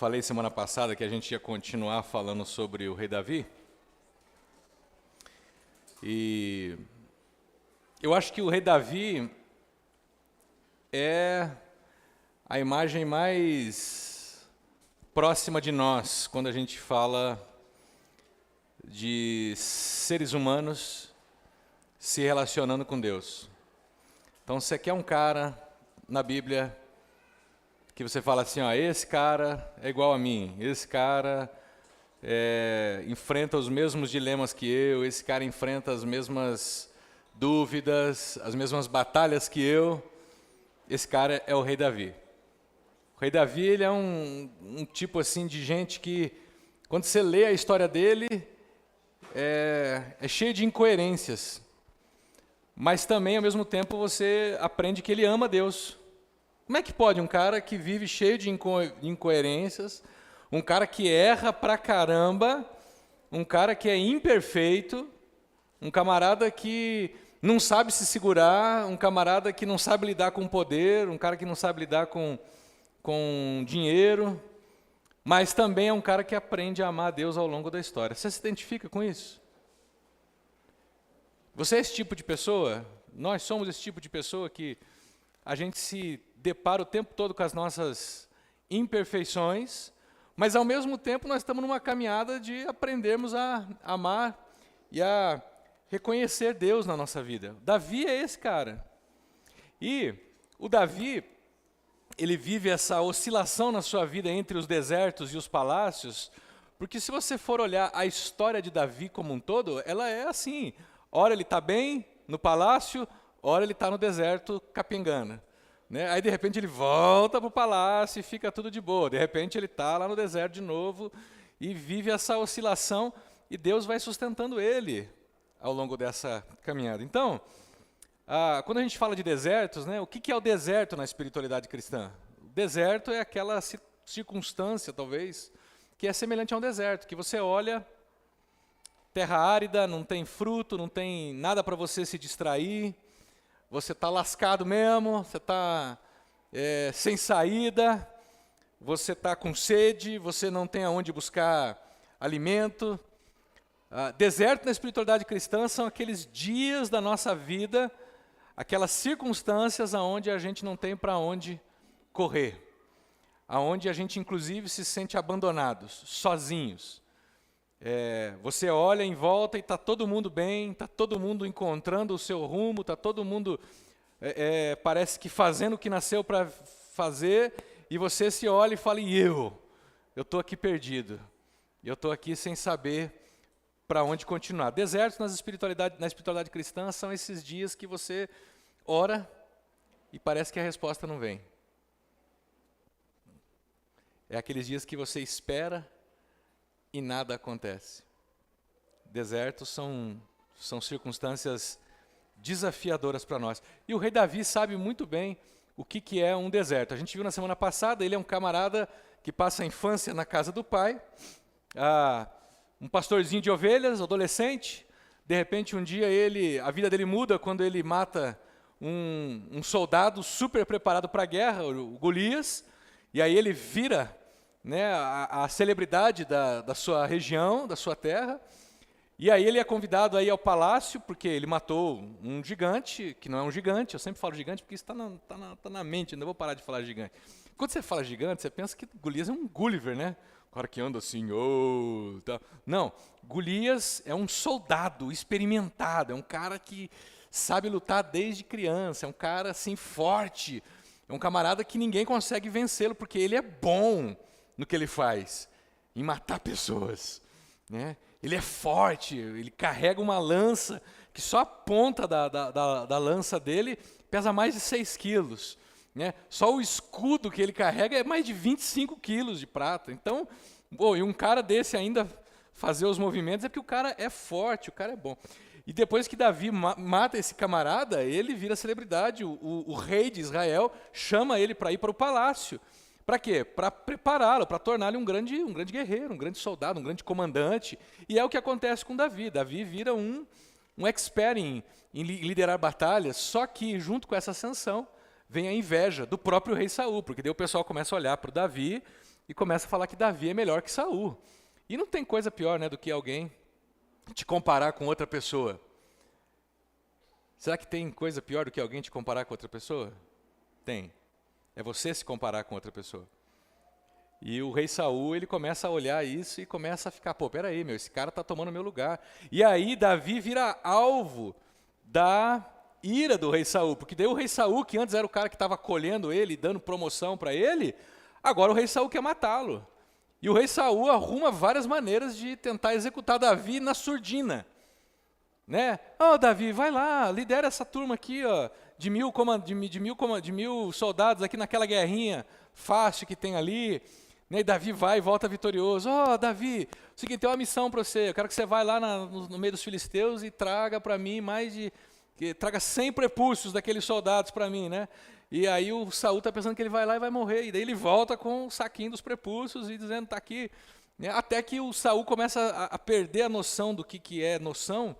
falei semana passada que a gente ia continuar falando sobre o rei Davi. E eu acho que o rei Davi é a imagem mais próxima de nós quando a gente fala de seres humanos se relacionando com Deus. Então, você quer um cara na Bíblia que você fala assim, ó, esse cara é igual a mim, esse cara enfrenta os mesmos dilemas que eu, esse cara enfrenta as mesmas dúvidas, as mesmas batalhas que eu, esse cara é o rei Davi. O rei Davi, ele é um tipo assim de gente que, quando você lê a história dele, é cheio de incoerências, mas também, ao mesmo tempo, você aprende que ele ama Deus. Como é que pode um cara que vive cheio de incoerências, um cara que erra pra caramba, um cara que é imperfeito, um camarada que não sabe se segurar, um camarada que não sabe lidar com poder, um cara que não sabe lidar com dinheiro, mas também é um cara que aprende a amar a Deus ao longo da história. Você se identifica com isso? Você é esse tipo de pessoa? Nós somos esse tipo de pessoa que a gente se depara o tempo todo com as nossas imperfeições, mas ao mesmo tempo nós estamos numa caminhada de aprendermos a amar e a reconhecer Deus na nossa vida. Davi é esse cara. E o Davi, ele vive essa oscilação na sua vida entre os desertos e os palácios, porque se você for olhar a história de Davi como um todo, ela é assim, ora ele está bem no palácio, ora ele está no deserto capengando. Né? Aí, de repente, ele volta para o palácio e fica tudo de boa. De repente, ele está lá no deserto de novo e vive essa oscilação e Deus vai sustentando ele ao longo dessa caminhada. Então, quando a gente fala de desertos, né, o que é o deserto na espiritualidade cristã? O deserto é aquela circunstância, talvez, que é semelhante a um deserto, que você olha, terra árida, não tem fruto, não tem nada para você se distrair, você está lascado mesmo, você está sem saída, você está com sede, você não tem aonde buscar alimento. Deserto na espiritualidade cristã são aqueles dias da nossa vida, aquelas circunstâncias aonde a gente não tem para onde correr, aonde a gente inclusive se sente abandonados, sozinhos. Você olha em volta e está todo mundo bem, está todo mundo encontrando o seu rumo, está todo mundo, parece que fazendo o que nasceu para fazer, e você se olha e fala, e eu estou aqui perdido, eu estou aqui sem saber para onde continuar. Desertos na espiritualidade cristã são esses dias que você ora e parece que a resposta não vem. É aqueles dias que você espera e nada acontece. Desertos são circunstâncias desafiadoras para nós. E o rei Davi sabe muito bem o que é um deserto. A gente viu na semana passada, ele é um camarada que passa a infância na casa do pai, um pastorzinho de ovelhas, adolescente. De repente, um dia, a vida dele muda quando ele mata um soldado super preparado para a guerra, o Golias, e aí ele vira, né, a celebridade da sua região, da sua terra, e aí ele é convidado a ir ao palácio, porque ele matou um gigante, que não é um gigante, eu sempre falo gigante porque isso está na mente, não vou parar de falar gigante. Quando você fala gigante, você pensa que Golias é um Gulliver, né? O cara que anda assim, tá. Não, Golias é um soldado experimentado, é um cara que sabe lutar desde criança, é um cara assim forte, é um camarada que ninguém consegue vencê-lo, porque ele é bom no que ele faz, em matar pessoas, né? Ele é forte, ele carrega uma lança, que só a ponta da lança dele pesa mais de 6 quilos, né? Só o escudo que ele carrega é mais de 25 quilos de prata. Então, e um cara desse ainda fazer os movimentos é porque o cara é forte, o cara é bom. E depois que Davi mata esse camarada, ele vira celebridade, o rei de Israel chama ele para ir para o palácio. Para quê? Para prepará-lo, para torná-lo um grande guerreiro, um grande soldado, um grande comandante. E é o que acontece com Davi. Davi vira um expert em liderar batalhas, só que junto com essa ascensão vem a inveja do próprio rei Saul, porque daí o pessoal começa a olhar para o Davi e começa a falar que Davi é melhor que Saul. E não tem coisa pior, né, do que alguém te comparar com outra pessoa. Será que tem coisa pior do que alguém te comparar com outra pessoa? Tem. É você se comparar com outra pessoa. E o rei Saul, ele começa a olhar isso e começa a ficar, pô, peraí, esse cara está tomando meu lugar. E aí Davi vira alvo da ira do rei Saul, porque daí o rei Saul, que antes era o cara que estava acolhendo ele, dando promoção para ele, agora o rei Saul quer matá-lo. E o rei Saul arruma várias maneiras de tentar executar Davi na surdina. Né? Davi, vai lá, lidera essa turma aqui, ó, de mil soldados aqui naquela guerrinha fácil que tem ali. Né? E Davi vai e volta vitorioso. Davi, seguinte, tem uma missão para você. Eu quero que você vá lá no meio dos filisteus e traga para mim traga 100 prepúcios daqueles soldados para mim, né? E aí o Saul está pensando que ele vai lá e vai morrer. E daí ele volta com o saquinho dos prepúcios e dizendo, está aqui. Até que o Saul começa a perder a noção do que é noção.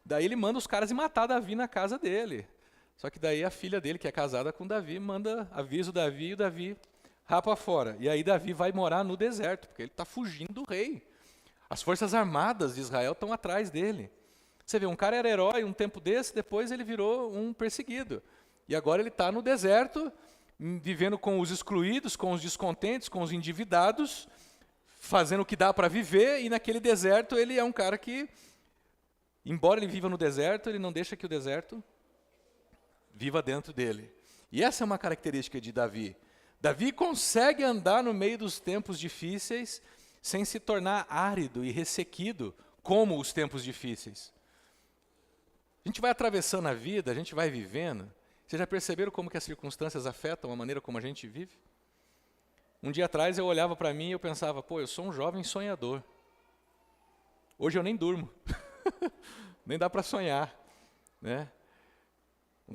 Daí ele manda os caras ir matar Davi na casa dele. Só que daí a filha dele, que é casada com Davi, avisa o Davi e o Davi rapa fora. E aí Davi vai morar no deserto, porque ele está fugindo do rei. As forças armadas de Israel estão atrás dele. Você vê, um cara era herói um tempo desse, depois ele virou um perseguido. E agora ele está no deserto, vivendo com os excluídos, com os descontentes, com os endividados, fazendo o que dá para viver, e naquele deserto ele é um cara que, embora ele viva no deserto, ele não deixa que o deserto viva dentro dele. E essa é uma característica de Davi. Davi consegue andar no meio dos tempos difíceis sem se tornar árido e ressequido, como os tempos difíceis. A gente vai atravessando a vida, a gente vai vivendo. Vocês já perceberam como que as circunstâncias afetam a maneira como a gente vive? Um dia atrás eu olhava para mim e eu pensava, eu sou um jovem sonhador. Hoje eu nem durmo. Nem dá para sonhar. Né?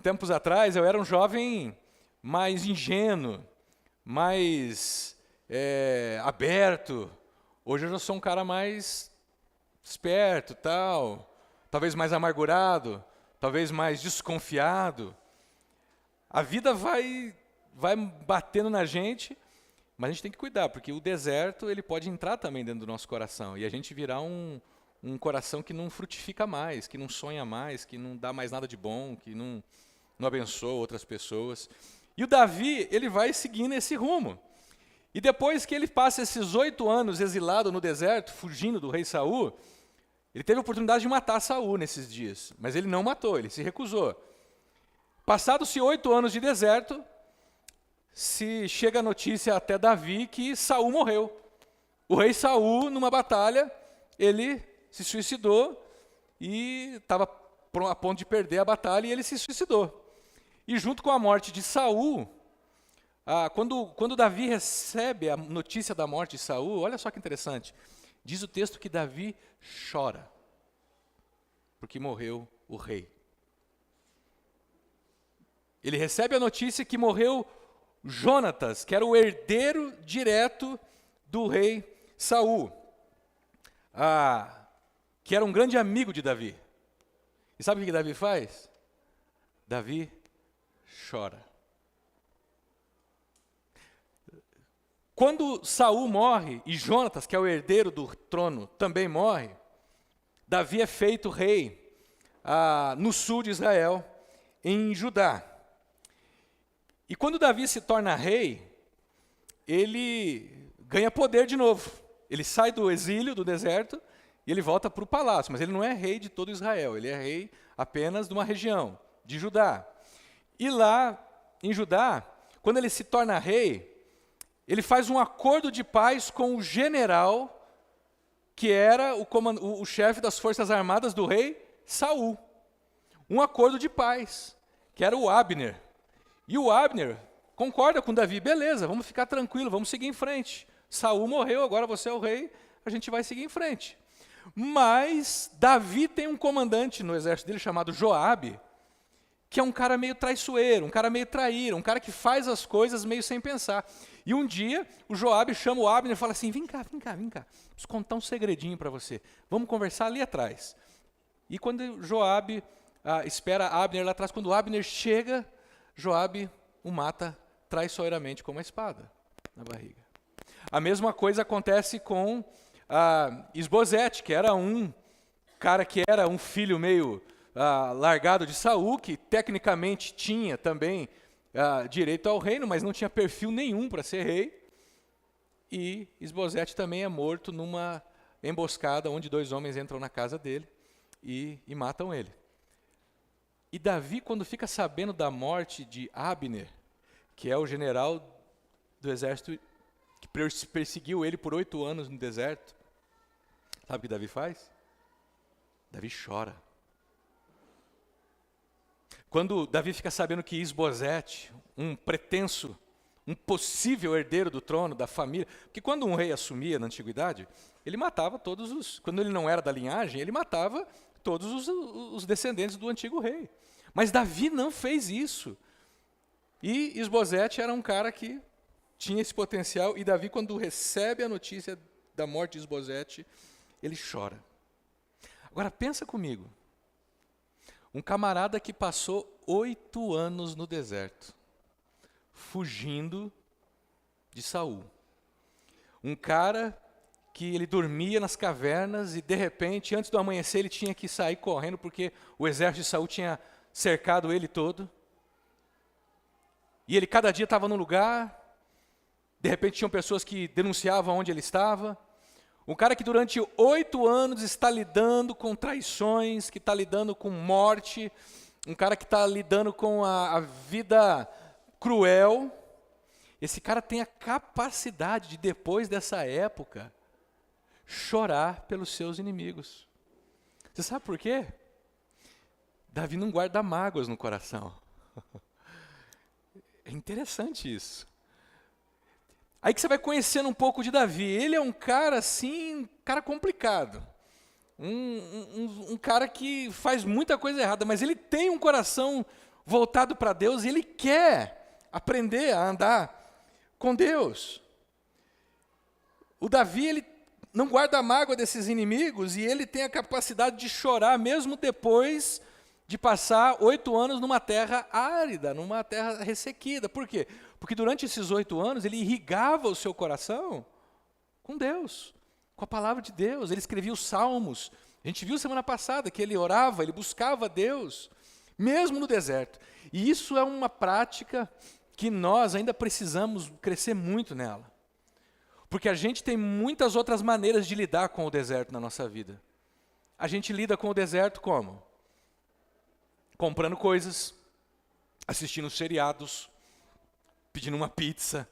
Tempos atrás eu era um jovem mais ingênuo, mais aberto. Hoje eu já sou um cara mais esperto, talvez mais amargurado, talvez mais desconfiado. A vida vai batendo na gente, mas a gente tem que cuidar, porque o deserto ele pode entrar também dentro do nosso coração, e a gente virar um coração que não frutifica mais, que não sonha mais, que não dá mais nada de bom, que não abençoa outras pessoas. E o Davi, ele vai seguindo esse rumo. E depois que ele passa esses 8 anos exilado no deserto, fugindo do rei Saul, ele teve a oportunidade de matar Saul nesses dias, mas ele não matou, ele se recusou. Passados-se 8 anos de deserto, se chega a notícia até Davi que Saul morreu. O rei Saul, numa batalha, ele se suicidou e estava a ponto de perder a batalha e ele se suicidou. E junto com a morte de Saul, quando Davi recebe a notícia da morte de Saul, olha só que interessante, diz o texto que Davi chora, porque morreu o rei. Ele recebe a notícia que morreu Jonatas, que era o herdeiro direto do rei Saul, que era um grande amigo de Davi. E sabe o que Davi faz? Davi chora. Quando Saul morre, e Jonatas, que é o herdeiro do trono, também morre, Davi é feito rei no sul de Israel, em Judá. E quando Davi se torna rei, ele ganha poder de novo. Ele sai do exílio, do deserto, e ele volta para o palácio. Mas ele não é rei de todo Israel, ele é rei apenas de uma região, de Judá. E lá, em Judá, quando ele se torna rei, ele faz um acordo de paz com o general, que era o chefe das forças armadas do rei Saul. Um acordo de paz, que era o Abner. E o Abner concorda com Davi, beleza, vamos ficar tranquilo, vamos seguir em frente. Saul morreu, agora você é o rei, a gente vai seguir em frente. Mas Davi tem um comandante no exército dele chamado Joabe, que é um cara meio traiçoeiro, um cara meio traíra, um cara que faz as coisas meio sem pensar. E um dia, o Joabe chama o Abner e fala assim, vem cá, preciso contar um segredinho para você, vamos conversar ali atrás. E quando Joabe espera Abner lá atrás, quando Abner chega, Joabe o mata traiçoeiramente com uma espada na barriga. A mesma coisa acontece com Isbosete, que era um cara que era um filho meio largado de Saul, que tecnicamente tinha também direito ao reino, mas não tinha perfil nenhum para ser rei. E Isbosete também é morto numa emboscada, onde 2 homens entram na casa dele e matam ele. E Davi, quando fica sabendo da morte de Abner, que é o general do exército que perseguiu ele por 8 anos no deserto, sabe o que Davi faz? Davi chora. Quando Davi fica sabendo que Isbosete, um pretenso, um possível herdeiro do trono, da família, porque quando um rei assumia na antiguidade, ele matava quando ele não era da linhagem, ele matava todos os descendentes do antigo rei. Mas Davi não fez isso. E Isbosete era um cara que tinha esse potencial, e Davi, quando recebe a notícia da morte de Isbosete, ele chora. Agora pensa comigo, um camarada que passou 8 anos no deserto, fugindo de Saul. Um cara que ele dormia nas cavernas e, de repente, antes do amanhecer, ele tinha que sair correndo porque o exército de Saul tinha cercado ele todo. E ele cada dia estava num lugar, de repente tinham pessoas que denunciavam onde ele estava. Um cara que durante 8 anos está lidando com traições, que está lidando com morte, um cara que está lidando com a vida cruel. Esse cara tem a capacidade de, depois dessa época, chorar pelos seus inimigos. Você sabe por quê? Davi não guarda mágoas no coração. É interessante isso. Aí que você vai conhecendo um pouco de Davi. Ele é um cara assim, um cara complicado. Um cara que faz muita coisa errada, mas ele tem um coração voltado para Deus e ele quer aprender a andar com Deus. O Davi, ele não guarda a mágoa desses inimigos e ele tem a capacidade de chorar mesmo depois de passar 8 anos numa terra árida, numa terra ressequida. Por quê? Porque durante esses 8 anos ele irrigava o seu coração com Deus, com a palavra de Deus. Ele escrevia os salmos. A gente viu semana passada que ele orava, ele buscava Deus, mesmo no deserto. E isso é uma prática que nós ainda precisamos crescer muito nela. Porque a gente tem muitas outras maneiras de lidar com o deserto na nossa vida. A gente lida com o deserto como? Comprando coisas, assistindo seriados, pedindo uma pizza,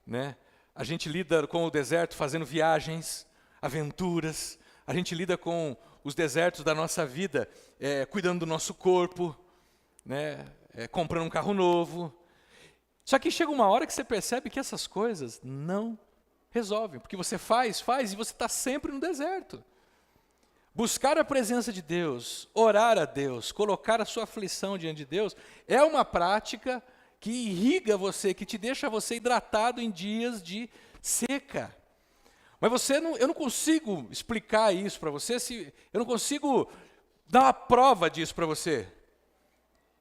né? A gente lida com o deserto fazendo viagens, aventuras. A gente lida com os desertos da nossa vida, cuidando do nosso corpo, né? Comprando um carro novo. Só que chega uma hora que você percebe que essas coisas não resolvem, porque você faz e você está sempre no deserto. Buscar a presença de Deus, orar a Deus, colocar a sua aflição diante de Deus, é uma prática que irriga você, que te deixa você hidratado em dias de seca. Mas eu não consigo explicar isso para você, eu não consigo dar uma prova disso para você.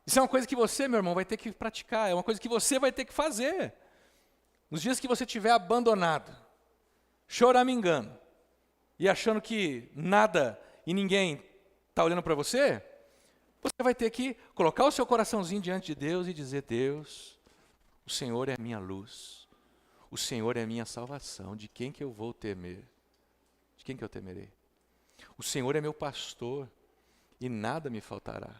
Isso é uma coisa que você, meu irmão, vai ter que praticar, é uma coisa que você vai ter que fazer. Nos dias que você estiver abandonado, choramingando, e achando que nada e ninguém está olhando para você, você vai ter que colocar o seu coraçãozinho diante de Deus e dizer: Deus, o Senhor é a minha luz, o Senhor é a minha salvação, de quem que eu vou temer? De quem que eu temerei? O Senhor é meu pastor e nada me faltará.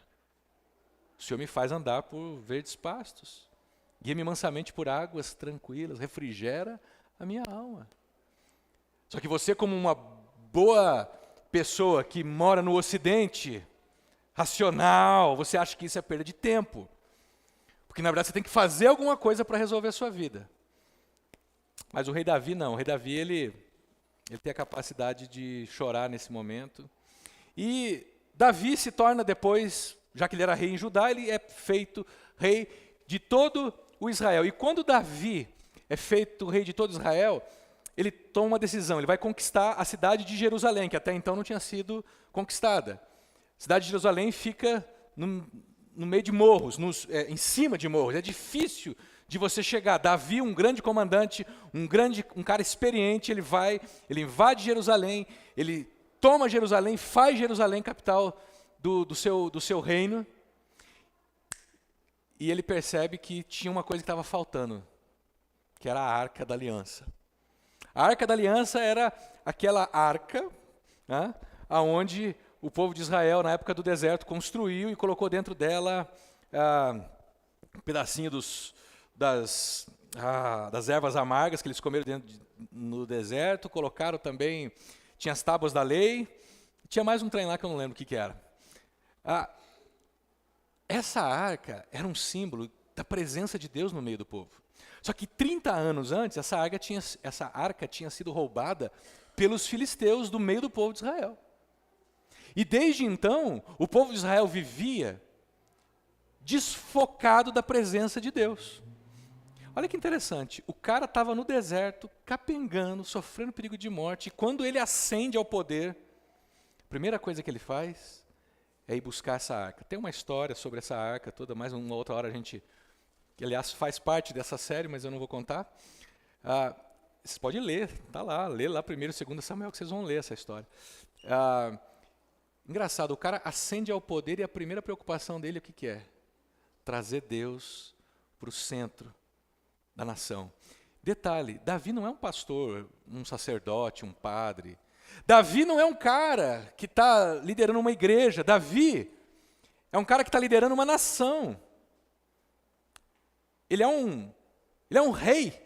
O Senhor me faz andar por verdes pastos, guia-me mansamente por águas tranquilas, refrigera a minha alma. Só que você, como uma boa pessoa que mora no Ocidente, racional, você acha que isso é perda de tempo. Porque, na verdade, você tem que fazer alguma coisa para resolver a sua vida. Mas o rei Davi não. O rei Davi, ele tem a capacidade de chorar nesse momento. E Davi se torna depois, já que ele era rei em Judá, ele é feito rei de todo o Israel. E quando Davi é feito rei de todo Israel, ele toma uma decisão, ele vai conquistar a cidade de Jerusalém, que até então não tinha sido conquistada. A cidade de Jerusalém fica no meio de morros, em cima de morros. É difícil de você chegar. Davi, um grande comandante, um cara experiente, ele invade Jerusalém, ele toma Jerusalém, faz Jerusalém capital do seu reino, e ele percebe que tinha uma coisa que estava faltando, que era a Arca da Aliança. A Arca da Aliança era aquela arca, né, onde o povo de Israel, na época do deserto, construiu e colocou dentro dela um pedacinho das ervas amargas que eles comeram no deserto, colocaram também, tinha as tábuas da lei, tinha mais um trem lá que eu não lembro o que era. Essa arca era um símbolo da presença de Deus no meio do povo. Só que 30 anos antes, essa arca tinha sido roubada pelos filisteus do meio do povo de Israel. E desde então, o povo de Israel vivia desfocado da presença de Deus. Olha que interessante, o cara estava no deserto, capengando, sofrendo perigo de morte, e quando ele ascende ao poder, a primeira coisa que ele faz é ir buscar essa arca. Tem uma história sobre essa arca toda, mais uma outra hora a gente, que aliás faz parte dessa série, mas eu não vou contar. Vocês podem ler, está lá, lê lá 1º e 2º Samuel que vocês vão ler essa história. Engraçado, o cara ascende ao poder e a primeira preocupação dele, o que é? Trazer Deus para o centro da nação. Detalhe, Davi não é um pastor, um sacerdote, um padre. Davi não é um cara que está liderando uma igreja. Davi é um cara que está liderando uma nação. Ele é um rei.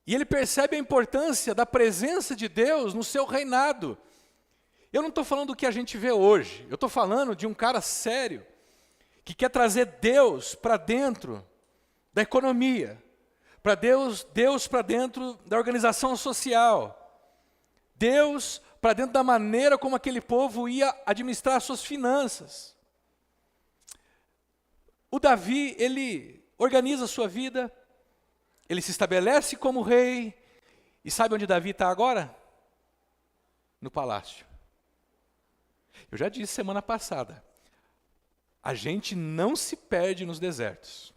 E ele percebe a importância da presença de Deus no seu reinado. Eu não estou falando do que a gente vê hoje. Eu estou falando de um cara sério, que quer trazer Deus para dentro da economia, para Deus para dentro da organização social, Deus para dentro da maneira como aquele povo ia administrar suas finanças. O Davi, ele organiza a sua vida, ele se estabelece como rei, e sabe onde Davi está agora? No palácio. Eu já disse semana passada, a gente não se perde nos desertos,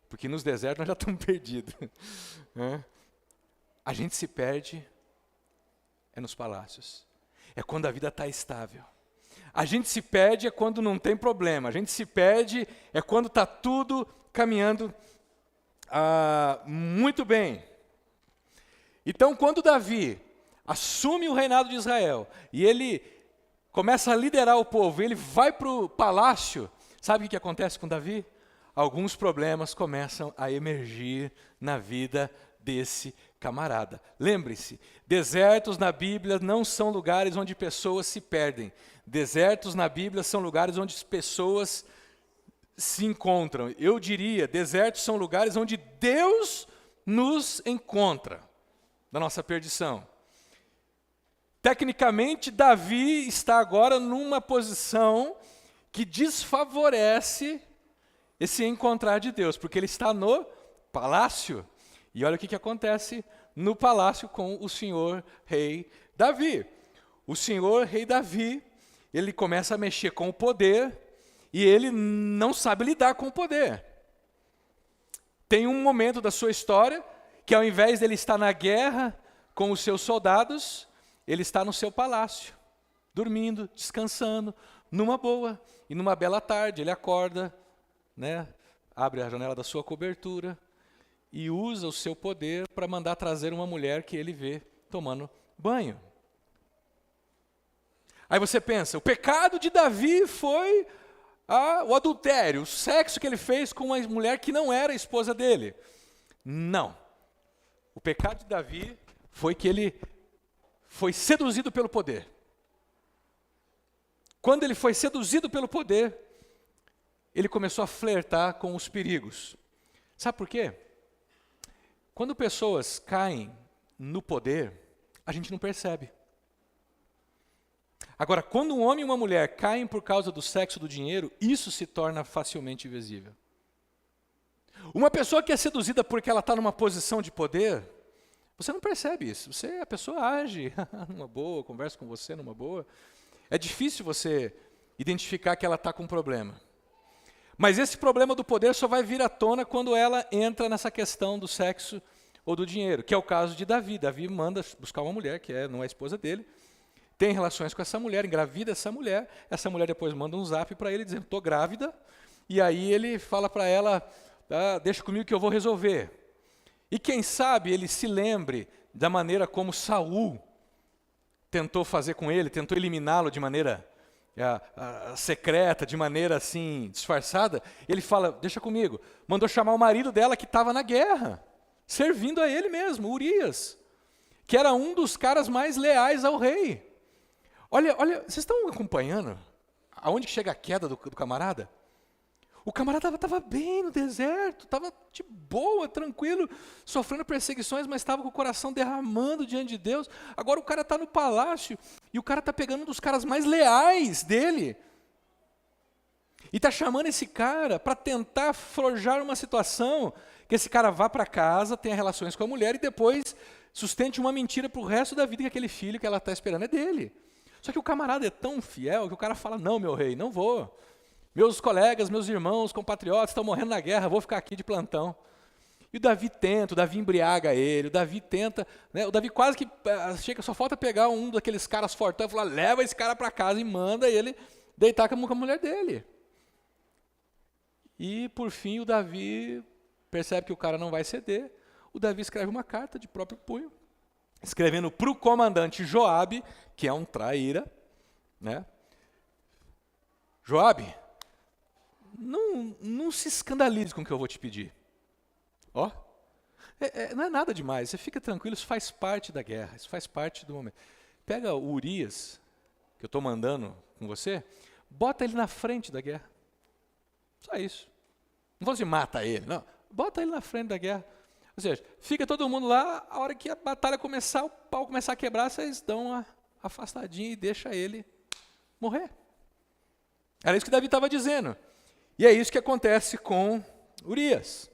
porque nos desertos nós já estamos perdidos. A gente se perde nos palácios. É quando a vida está estável. A gente se perde é quando não tem problema. A gente se perde é quando está tudo caminhando muito bem. Então, quando Davi assume o reinado de Israel e ele começa a liderar o povo, ele vai para o palácio, sabe o que acontece com Davi? Alguns problemas começam a emergir na vida desse camarada. Lembre-se, desertos na Bíblia não são lugares onde pessoas se perdem. Desertos na Bíblia são lugares onde as pessoas se encontram. Eu diria, desertos são lugares onde Deus nos encontra da nossa perdição. Tecnicamente, Davi está agora numa posição que desfavorece esse encontrar de Deus, porque ele está no palácio. E olha o que acontece no palácio com o senhor rei Davi. O senhor rei Davi, ele começa a mexer com o poder e ele não sabe lidar com o poder. Tem um momento da sua história que ao invés dele estar na guerra com os seus soldados, ele está no seu palácio, dormindo, descansando, numa boa. E numa bela tarde ele acorda, abre a janela da sua cobertura e usa o seu poder para mandar trazer uma mulher que ele vê tomando banho. Aí você pensa, o pecado de Davi foi o adultério, o sexo que ele fez com uma mulher que não era a esposa dele. Não. O pecado de Davi foi que ele foi seduzido pelo poder. Quando ele foi seduzido pelo poder, ele começou a flertar com os perigos. Sabe por quê? Quando pessoas caem no poder, a gente não percebe. Agora, quando um homem e uma mulher caem por causa do sexo, do dinheiro, isso se torna facilmente visível. Uma pessoa que é seduzida porque ela está numa posição de poder, você não percebe isso. A pessoa age numa boa, conversa com você numa boa. É difícil você identificar que ela está com um problema. Mas esse problema do poder só vai vir à tona quando ela entra nessa questão do sexo ou do dinheiro, que é o caso de Davi. Davi manda buscar uma mulher, não é a esposa dele, tem relações com essa mulher, engravida essa mulher depois manda um zap para ele dizendo, estou grávida, e aí ele fala para ela, deixa comigo que eu vou resolver. E quem sabe ele se lembre da maneira como Saul tentou fazer com ele, tentou eliminá-lo de maneira secreta, de maneira assim, disfarçada. Ele fala, deixa comigo, mandou chamar o marido dela que estava na guerra, servindo a ele mesmo, Urias, que era um dos caras mais leais ao rei. Olha, vocês estão acompanhando aonde que chega a queda do camarada? O camarada estava bem no deserto, estava de boa, tranquilo, sofrendo perseguições, mas estava com o coração derramando diante de Deus. Agora o cara está no palácio e o cara está pegando um dos caras mais leais dele. E está chamando esse cara para tentar forjar uma situação que esse cara vá para casa, tenha relações com a mulher e depois sustente uma mentira para o resto da vida que aquele filho que ela está esperando é dele. Só que o camarada é tão fiel que o cara fala, não, meu rei, não vou. Meus colegas, meus irmãos, compatriotas estão morrendo na guerra, vou ficar aqui de plantão. E o Davi tenta, o Davi embriaga ele, o Davi tenta, né, o Davi quase que chega, só falta pegar um daqueles caras fortão e falar, leva esse cara para casa e manda ele deitar com a mulher dele. E por fim o Davi percebe que o cara não vai ceder, o Davi escreve uma carta de próprio punho, escrevendo para o comandante Joabe, que é um traíra, né? Joabe, não se escandalize com o que eu vou te pedir. Ó, não é nada demais, você fica tranquilo, isso faz parte da guerra, isso faz parte do momento. Pega o Urias, que eu estou mandando com você, bota ele na frente da guerra. Só isso. Não vou dizer mata ele, não. Bota ele na frente da guerra. Ou seja, fica todo mundo lá, a hora que a batalha começar, o pau começar a quebrar, vocês dão uma afastadinha e deixa ele morrer. Era isso que Davi estava dizendo. E é isso que acontece com Urias.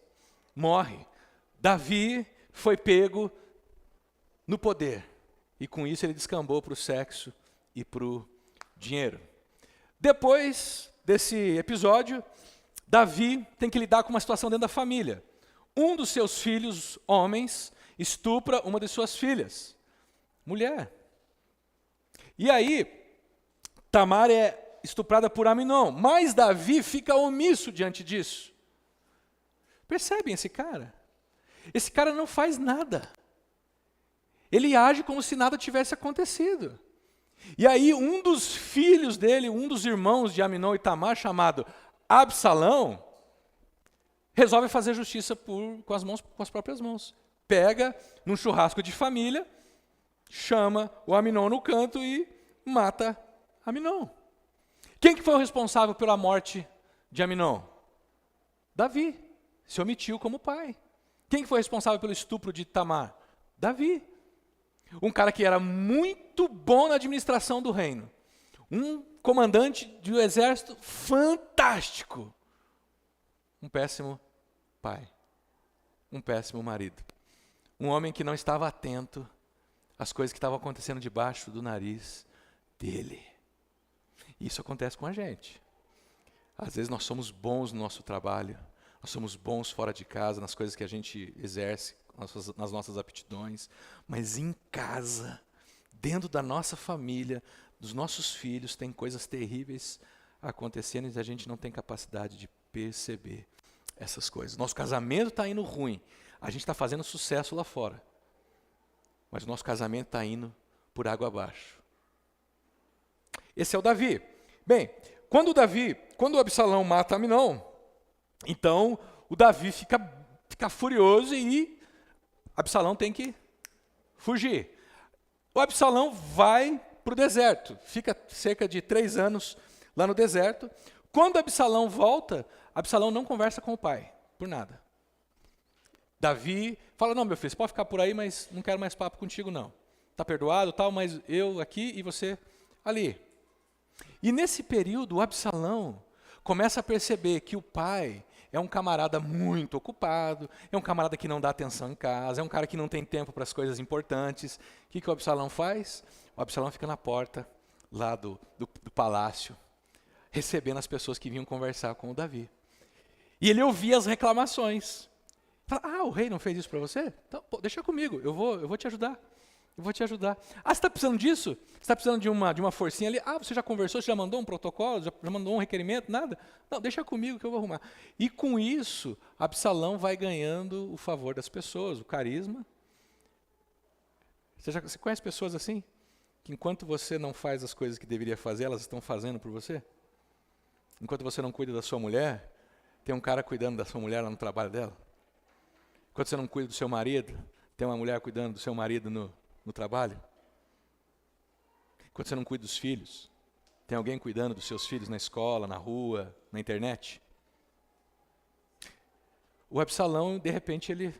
Morre. Davi foi pego no poder. E com isso ele descambou para o sexo e para o dinheiro. Depois desse episódio, Davi tem que lidar com uma situação dentro da família. Um dos seus filhos, homens, estupra uma de suas filhas, mulher. E aí, Tamar é estuprada por Aminon, mas Davi fica omisso diante disso. Percebem esse cara? Esse cara não faz nada. Ele age como se nada tivesse acontecido. E aí um dos filhos dele, um dos irmãos de Aminon e Tamar, chamado Absalão, resolve fazer justiça com as próprias mãos. Pega num churrasco de família, chama o Aminon no canto e mata Aminon. Quem que foi o responsável pela morte de Aminon? Davi. Se omitiu como pai. Quem que foi responsável pelo estupro de Tamar? Davi. Um cara que era muito bom na administração do reino. Um comandante de um exército fantástico. Um péssimo pai. Um péssimo marido. Um homem que não estava atento às coisas que estavam acontecendo debaixo do nariz dele. Isso acontece com a gente. Às vezes nós somos bons no nosso trabalho, nós somos bons fora de casa, nas coisas que a gente exerce, nas nossas aptidões, mas em casa, dentro da nossa família, dos nossos filhos, tem coisas terríveis acontecendo e a gente não tem capacidade de perceber essas coisas. Nosso casamento está indo ruim, a gente está fazendo sucesso lá fora, mas o nosso casamento está indo por água abaixo. Esse é o Davi. Bem, quando o Absalão mata Aminon, então o Davi fica furioso e Absalão tem que fugir. O Absalão vai para o deserto, fica cerca de 3 anos lá no deserto. Quando Absalão volta, Absalão não conversa com o pai, por nada. Davi fala, não, meu filho, você pode ficar por aí, mas não quero mais papo contigo, não. Está perdoado, tal, mas eu aqui e você ali. E nesse período, o Absalão começa a perceber que o pai é um camarada muito ocupado, é um camarada que não dá atenção em casa, é um cara que não tem tempo para as coisas importantes. O que o Absalão faz? O Absalão fica na porta lá do palácio, recebendo as pessoas que vinham conversar com o Davi. E ele ouvia as reclamações. Fala, o rei não fez isso para você? Então, deixa comigo, eu vou te ajudar. Eu vou te ajudar. Você está precisando disso? Você está precisando de uma forcinha ali? Você já conversou, você já mandou um protocolo, já mandou um requerimento, nada? Não, deixa comigo que eu vou arrumar. E com isso, Absalão vai ganhando o favor das pessoas, o carisma. Você conhece pessoas assim? Que enquanto você não faz as coisas que deveria fazer, elas estão fazendo por você? Enquanto você não cuida da sua mulher, tem um cara cuidando da sua mulher lá no trabalho dela? Enquanto você não cuida do seu marido, tem uma mulher cuidando do seu marido no trabalho? Quando você não cuida dos filhos, tem alguém cuidando dos seus filhos na escola, na rua, na internet? O Absalão, de repente, ele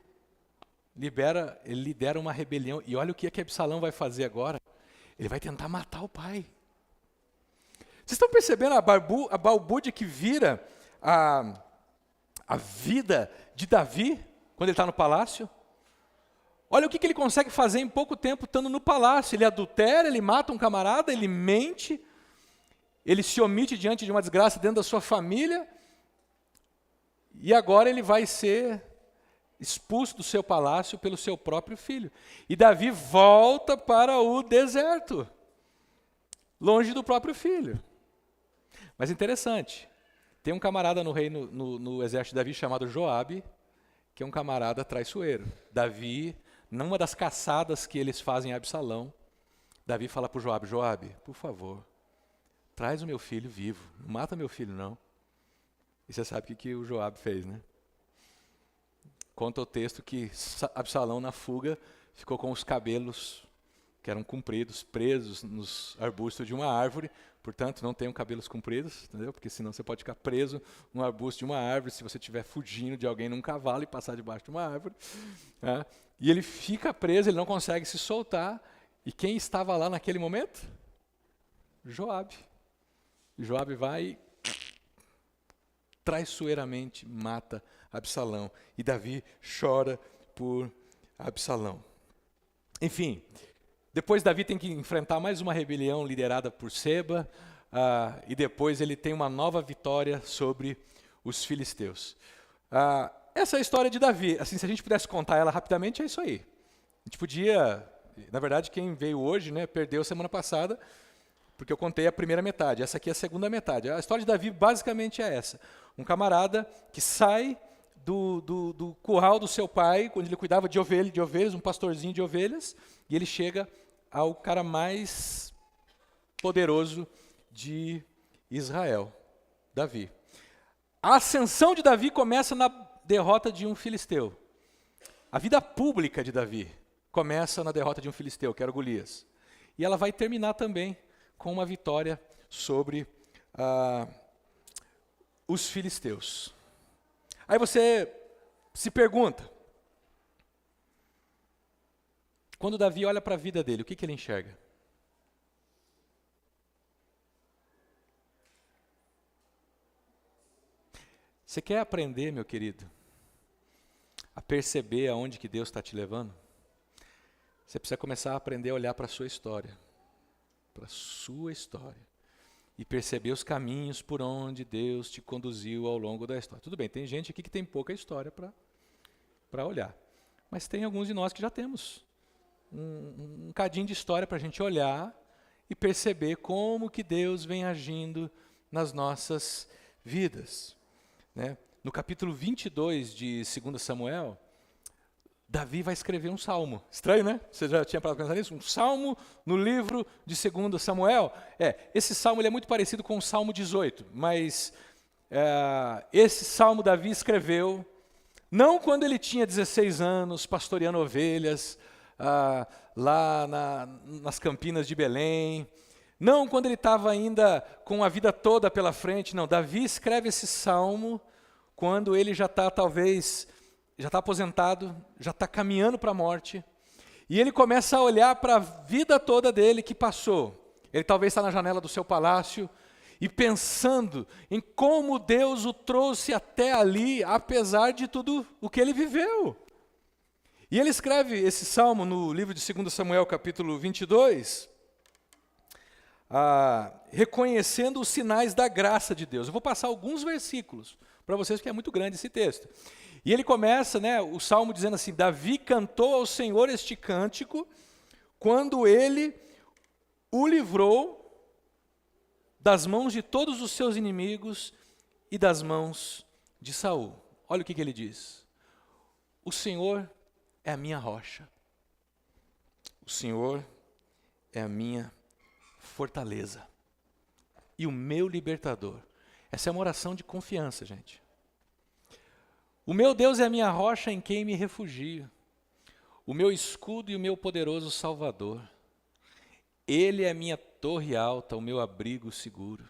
lidera uma rebelião. E olha o que Absalão vai fazer agora. Ele vai tentar matar o pai. Vocês estão percebendo a balbúrdia que vira a vida de Davi, quando ele está no palácio? Olha o que ele consegue fazer em pouco tempo estando no palácio. Ele adultera, ele mata um camarada, ele mente, ele se omite diante de uma desgraça dentro da sua família, e agora ele vai ser expulso do seu palácio pelo seu próprio filho. E Davi volta para o deserto, longe do próprio filho. Mas interessante, tem um camarada no exército de Davi chamado Joabe, que é um camarada traiçoeiro. Davi, numa das caçadas que eles fazem a Absalão, Davi fala para o Joabe, Joabe, por favor, traz o meu filho vivo, não mata meu filho não. E você sabe o que o Joabe fez, né? Conta o texto que Absalão, na fuga, ficou com os cabelos que eram compridos, presos nos arbustos de uma árvore. Portanto, não tenham cabelos compridos, entendeu? Porque senão você pode ficar preso no arbusto de uma árvore se você estiver fugindo de alguém num cavalo e passar debaixo de uma árvore. Né? E ele fica preso, ele não consegue se soltar. E quem estava lá naquele momento? Joabe. Joabe vai e traiçoeiramente mata Absalão. E Davi chora por Absalão. Enfim, depois Davi tem que enfrentar mais uma rebelião liderada por Seba, e depois ele tem uma nova vitória sobre os filisteus. Essa é a história de Davi. Assim, se a gente pudesse contar ela rapidamente, é isso aí. A gente podia, na verdade, quem veio hoje, né, perdeu semana passada, porque eu contei a primeira metade. Essa aqui é a segunda metade. A história de Davi basicamente é essa. Um camarada que sai do curral do seu pai, quando ele cuidava de ovelhas, um pastorzinho de ovelhas, e ele chega ao cara mais poderoso de Israel, Davi. A ascensão de Davi começa na derrota de um filisteu. A vida pública de Davi começa na derrota de um filisteu, que era Golias. E ela vai terminar também com uma vitória sobre os filisteus. Aí você se pergunta, quando Davi olha para a vida dele, o que ele enxerga? Você quer aprender, meu querido, a perceber aonde que Deus está te levando? Você precisa começar a aprender a olhar para a sua história. Para a sua história. E perceber os caminhos por onde Deus te conduziu ao longo da história. Tudo bem, tem gente aqui que tem pouca história para olhar. Mas tem alguns de nós que já temos um cadinho de história para a gente olhar e perceber como que Deus vem agindo nas nossas vidas. Né? No capítulo 22 de 2 Samuel, Davi vai escrever um salmo. Estranho, né? Você já tinha parado para pensar nisso? Um salmo no livro de 2 Samuel. Esse salmo ele é muito parecido com o Salmo 18, mas esse salmo Davi escreveu não quando ele tinha 16 anos, pastoreando ovelhas, lá nas campinas de Belém, não quando ele estava ainda com a vida toda pela frente, não. Davi escreve esse salmo quando ele já está já está aposentado, já está caminhando para a morte, e ele começa a olhar para a vida toda dele que passou. Ele talvez está na janela do seu palácio, e pensando em como Deus o trouxe até ali, apesar de tudo o que ele viveu. E ele escreve esse salmo no livro de 2 Samuel, capítulo 22, reconhecendo os sinais da graça de Deus. Eu vou passar alguns versículos, para vocês, porque é muito grande esse texto. E ele começa, né, o Salmo dizendo assim, Davi cantou ao Senhor este cântico, quando ele o livrou das mãos de todos os seus inimigos e das mãos de Saul. Olha o que ele diz. O Senhor é a minha rocha. O Senhor é a minha fortaleza e o meu libertador. Essa é uma oração de confiança, gente. O meu Deus é a minha rocha em quem me refugio, o meu escudo e o meu poderoso Salvador. Ele é a minha torre alta, o meu abrigo seguro.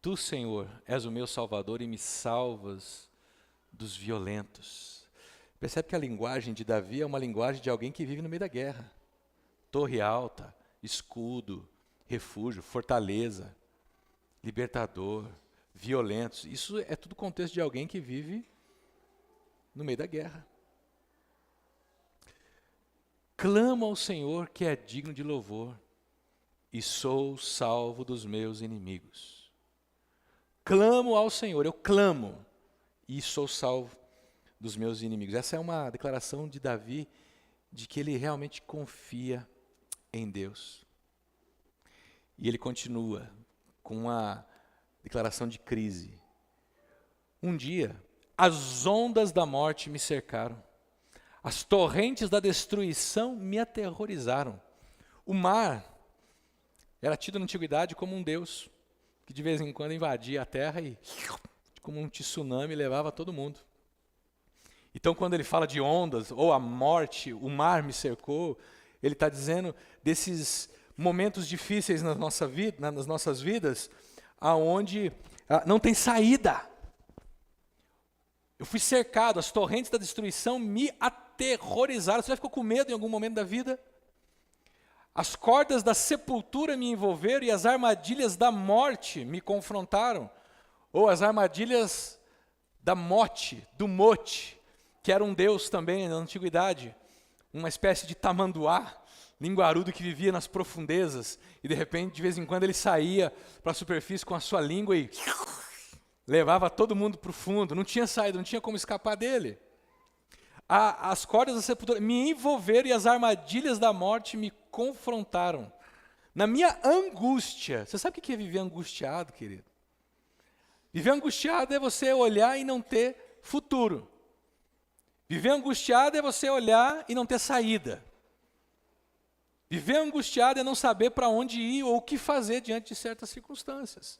Tu, Senhor, és o meu Salvador e me salvas dos violentos. Percebe que a linguagem de Davi é uma linguagem de alguém que vive no meio da guerra. Torre alta, escudo, refúgio, fortaleza, libertador, violentos. Isso é tudo contexto de alguém que vive no meio da guerra. Clamo ao Senhor que é digno de louvor e sou salvo dos meus inimigos. Clamo ao Senhor, eu clamo e sou salvo dos meus inimigos. Essa é uma declaração de Davi de que ele realmente confia em Deus. E ele continua com uma declaração de crise. Um dia, as ondas da morte me cercaram. As torrentes da destruição me aterrorizaram. O mar era tido na antiguidade como um deus, que de vez em quando invadia a terra e, como um tsunami, levava todo mundo. Então, quando ele fala de ondas, ou a morte, o mar me cercou, ele está dizendo desses momentos difíceis nas nossas vidas, aonde não tem saída. Eu fui cercado, as torrentes da destruição me aterrorizaram. Você já ficou com medo em algum momento da vida? As cordas da sepultura me envolveram e as armadilhas da morte me confrontaram. Ou as armadilhas da mote, do mote, que era um deus também na antiguidade, uma espécie de tamanduá, linguarudo que vivia nas profundezas, e de repente, de vez em quando, ele saía para a superfície com a sua língua e levava todo mundo para o fundo, não tinha saída, não tinha como escapar dele. As cordas da sepultura me envolveram e as armadilhas da morte me confrontaram. Na minha angústia, você sabe o que é viver angustiado, querido? Viver angustiado é você olhar e não ter futuro. Viver angustiado é você olhar e não ter saída. Viver angustiado é não saber para onde ir ou o que fazer diante de certas circunstâncias.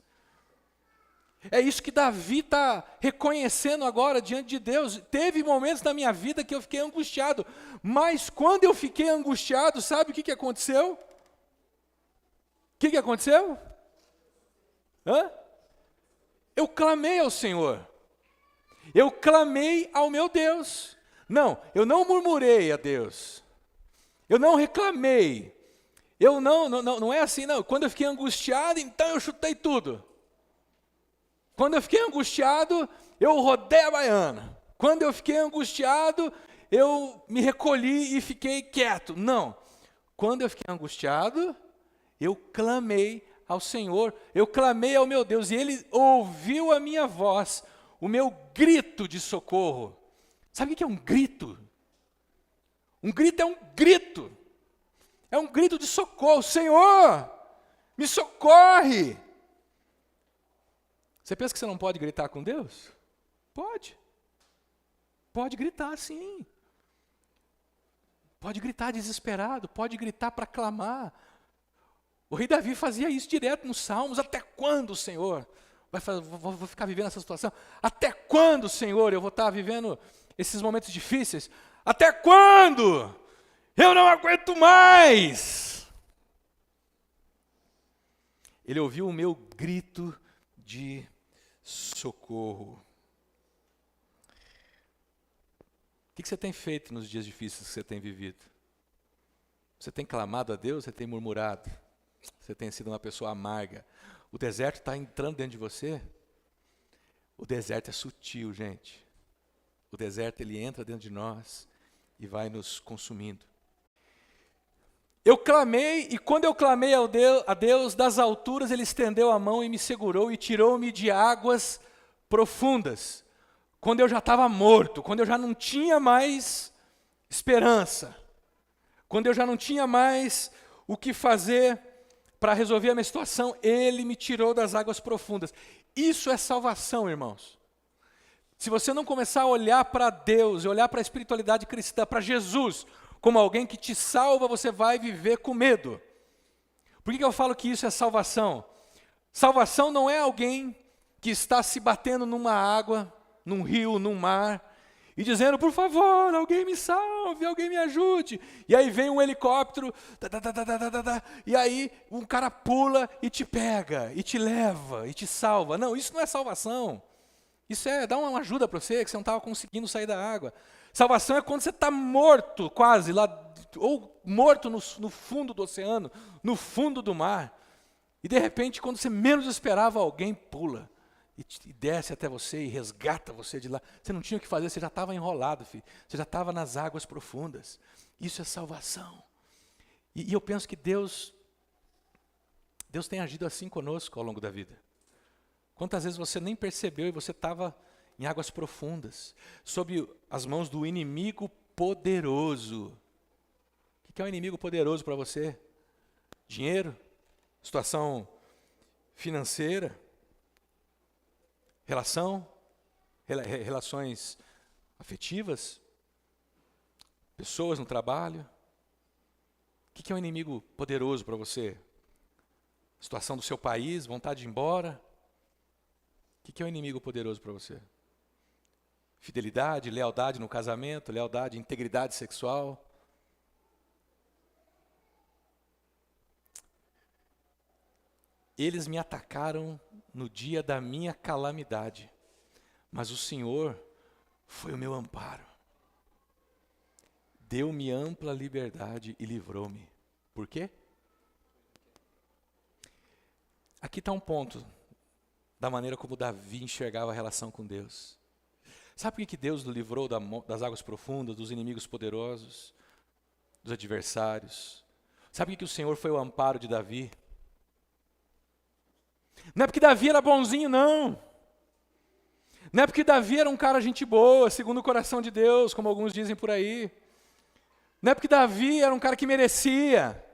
É isso que Davi está reconhecendo agora diante de Deus. Teve momentos na minha vida que eu fiquei angustiado, mas quando eu fiquei angustiado, sabe o que aconteceu? O que aconteceu? Eu clamei ao Senhor. Eu clamei ao meu Deus. Não, eu não murmurei a Deus. Eu não reclamei. Eu não é assim, não. Quando eu fiquei angustiado, então eu chutei tudo. Quando eu fiquei angustiado, eu rodei a baiana. Quando eu fiquei angustiado, eu me recolhi e fiquei quieto. Não. Quando eu fiquei angustiado, eu clamei ao Senhor. Eu clamei ao meu Deus e Ele ouviu a minha voz, o meu grito de socorro. Sabe o que é um grito? Um grito é um grito. É um grito de socorro. Senhor, me socorre. Você pensa que você não pode gritar com Deus? Pode. Pode gritar, sim. Pode gritar desesperado, pode gritar para clamar. O rei Davi fazia isso direto nos Salmos. Até quando, Senhor? Vou ficar vivendo essa situação? Até quando, Senhor, eu vou estar vivendo esses momentos difíceis? Até quando? Eu não aguento mais. Ele ouviu o meu grito de socorro. O que você tem feito nos dias difíceis que você tem vivido? Você tem clamado a Deus? Você tem murmurado? Você tem sido uma pessoa amarga? O deserto está entrando dentro de você? O deserto é sutil, gente. O deserto, ele entra dentro de nós e vai nos consumindo. Eu clamei, e quando eu clamei a Deus das alturas, Ele estendeu a mão e me segurou e tirou-me de águas profundas, quando eu já estava morto, quando eu já não tinha mais esperança, quando eu já não tinha mais o que fazer para resolver a minha situação, Ele me tirou das águas profundas. Isso é salvação, irmãos. Se você não começar a olhar para Deus, olhar para a espiritualidade cristã, para Jesus, como alguém que te salva, você vai viver com medo. Por que eu falo que isso é salvação? Salvação não é alguém que está se batendo numa água, num rio, num mar, e dizendo, por favor, alguém me salve, alguém me ajude. E aí vem um helicóptero, e aí um cara pula e te pega, e te leva, e te salva. Não, isso não é salvação. Isso é dar uma ajuda para você, que você não estava conseguindo sair da água. Salvação é quando você está morto quase, lá, ou morto no fundo do oceano, no fundo do mar. E de repente, quando você menos esperava, alguém pula. E desce até você e resgata você de lá. Você não tinha o que fazer, você já estava enrolado, filho. Você já estava nas águas profundas. Isso é salvação. E eu penso que Deus tem agido assim conosco ao longo da vida. Quantas vezes você nem percebeu e você estava em águas profundas, sob as mãos do inimigo poderoso. O que é um inimigo poderoso para você? Dinheiro? Situação financeira? Relações afetivas, pessoas no trabalho. O que é um inimigo poderoso para você? Situação do seu país, vontade de ir embora. O que é um inimigo poderoso para você? Fidelidade, lealdade no casamento, lealdade, integridade sexual. Eles me atacaram no dia da minha calamidade, mas o Senhor foi o meu amparo. Deu-me ampla liberdade e livrou-me. Por quê? Aqui está um ponto da maneira como Davi enxergava a relação com Deus. Sabe por que Deus o livrou das águas profundas, dos inimigos poderosos, dos adversários? Sabe por que o Senhor foi o amparo de Davi? Não é porque Davi era bonzinho, não. Não é porque Davi era um cara gente boa, segundo o coração de Deus, como alguns dizem por aí. Não é porque Davi era um cara que merecia.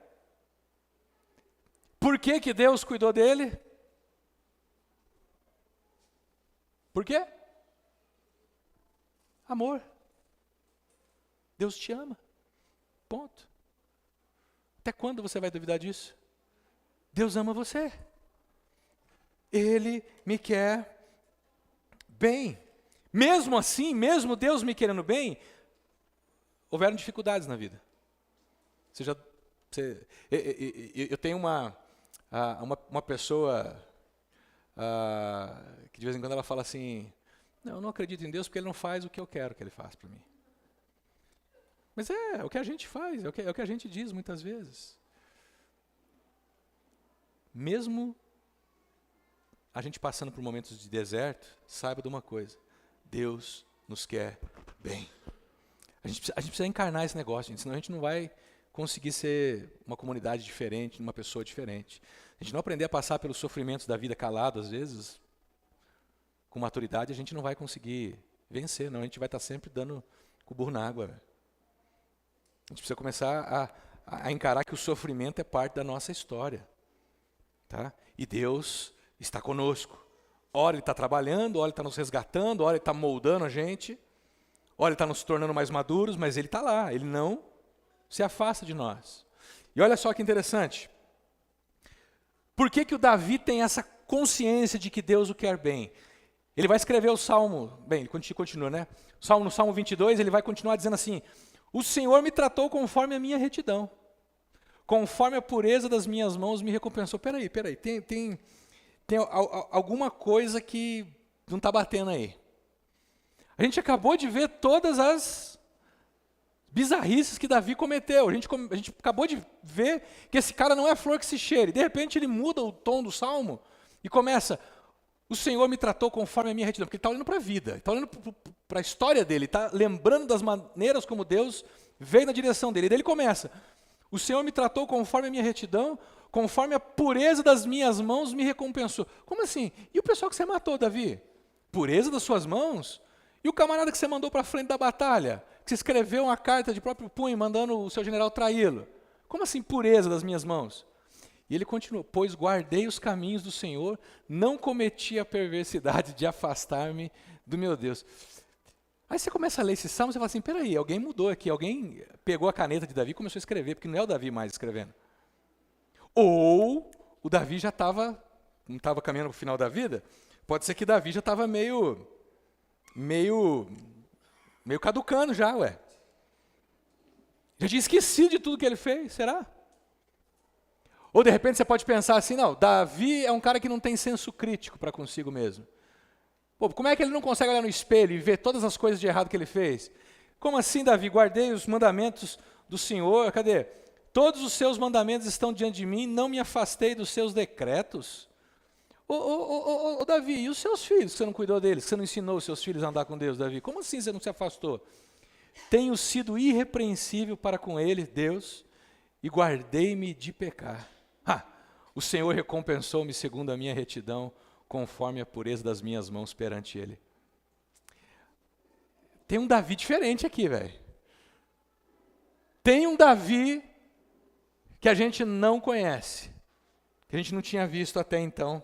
Por que que Deus cuidou dele? Por quê? Amor. Deus te ama. Ponto. Até quando você vai duvidar disso? Deus ama você. Ele me quer bem. Mesmo assim, mesmo Deus me querendo bem, houveram dificuldades na vida. Eu tenho uma pessoa que de vez em quando ela fala assim, não, eu não acredito em Deus porque Ele não faz o que eu quero que Ele faça para mim. Mas é o que a gente faz, é o que a gente diz muitas vezes. Mesmo a gente passando por momentos de deserto, saiba de uma coisa, Deus nos quer bem. A gente precisa encarnar esse negócio, gente, senão a gente não vai conseguir ser uma comunidade diferente, uma pessoa diferente. A gente não aprender a passar pelos sofrimentos da vida calado, às vezes, com maturidade, a gente não vai conseguir vencer, não. A gente vai estar sempre dando com o burro na água. A gente precisa começar a encarar que o sofrimento é parte da nossa história. Tá? E Deus está conosco. Ora Ele está trabalhando, ora Ele está nos resgatando, ora Ele está moldando a gente, ora Ele está nos tornando mais maduros, mas Ele está lá, Ele não se afasta de nós. E olha só que interessante. Por que que o Davi tem essa consciência de que Deus o quer bem? Ele vai escrever o Salmo, bem, ele continua, né? No Salmo 22, ele vai continuar dizendo assim, o Senhor me tratou conforme a minha retidão, conforme a pureza das minhas mãos me recompensou. Peraí, tem alguma coisa que não está batendo aí. A gente acabou de ver todas as bizarrices que Davi cometeu. A gente acabou de ver que esse cara não é flor que se cheire. De repente ele muda o tom do Salmo e começa, o Senhor me tratou conforme a minha retidão. Porque ele está olhando para a vida, está olhando para a história dele, está lembrando das maneiras como Deus veio na direção dele. E daí ele começa, o Senhor me tratou conforme a minha retidão, conforme a pureza das minhas mãos me recompensou. Como assim? E o pessoal que você matou, Davi? impureza das suas mãos? E o camarada que você mandou para frente da batalha, que você escreveu uma carta de próprio punho, mandando o seu general traí-lo? Como assim pureza das minhas mãos? E ele continuou, pois guardei os caminhos do Senhor, não cometi a perversidade de afastar-me do meu Deus. Aí você começa a ler esse salmo e você fala assim, peraí, alguém mudou aqui, alguém pegou a caneta de Davi e começou a escrever, porque não é o Davi mais escrevendo. Ou o Davi já não estava caminhando para o final da vida, pode ser que Davi já estava meio caducando já, ué. Já tinha esquecido de tudo que ele fez, será? Ou de repente você pode pensar assim, não, Davi é um cara que não tem senso crítico para consigo mesmo. Pô, como é que ele não consegue olhar no espelho e ver todas as coisas de errado que ele fez? Como assim, Davi? Guardei os mandamentos do Senhor, cadê? Todos os seus mandamentos estão diante de mim, não me afastei dos seus decretos. Ô, Davi, e os seus filhos, que você não cuidou deles, que você não ensinou os seus filhos a andar com Deus, Davi? Como assim você não se afastou? Tenho sido irrepreensível para com ele, Deus, e guardei-me de pecar. O Senhor recompensou-me segundo a minha retidão, conforme a pureza das minhas mãos perante ele. Tem um Davi diferente aqui, velho. Tem um Davi que a gente não conhece, que a gente não tinha visto até então,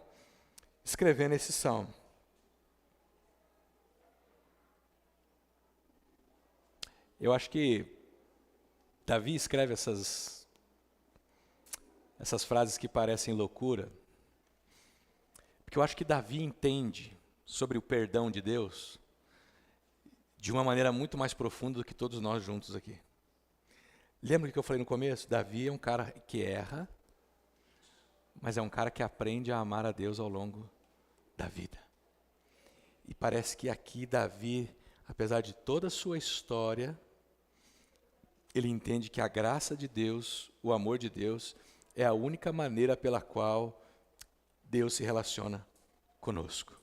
escrevendo esse salmo. Eu acho que Davi escreve essas frases que parecem loucura, porque eu acho que Davi entende sobre o perdão de Deus de uma maneira muito mais profunda do que todos nós juntos aqui. Lembra o que eu falei no começo? Davi é um cara que erra, mas é um cara que aprende a amar a Deus ao longo da vida. E parece que aqui Davi, apesar de toda a sua história, ele entende que a graça de Deus, o amor de Deus, é a única maneira pela qual Deus se relaciona conosco.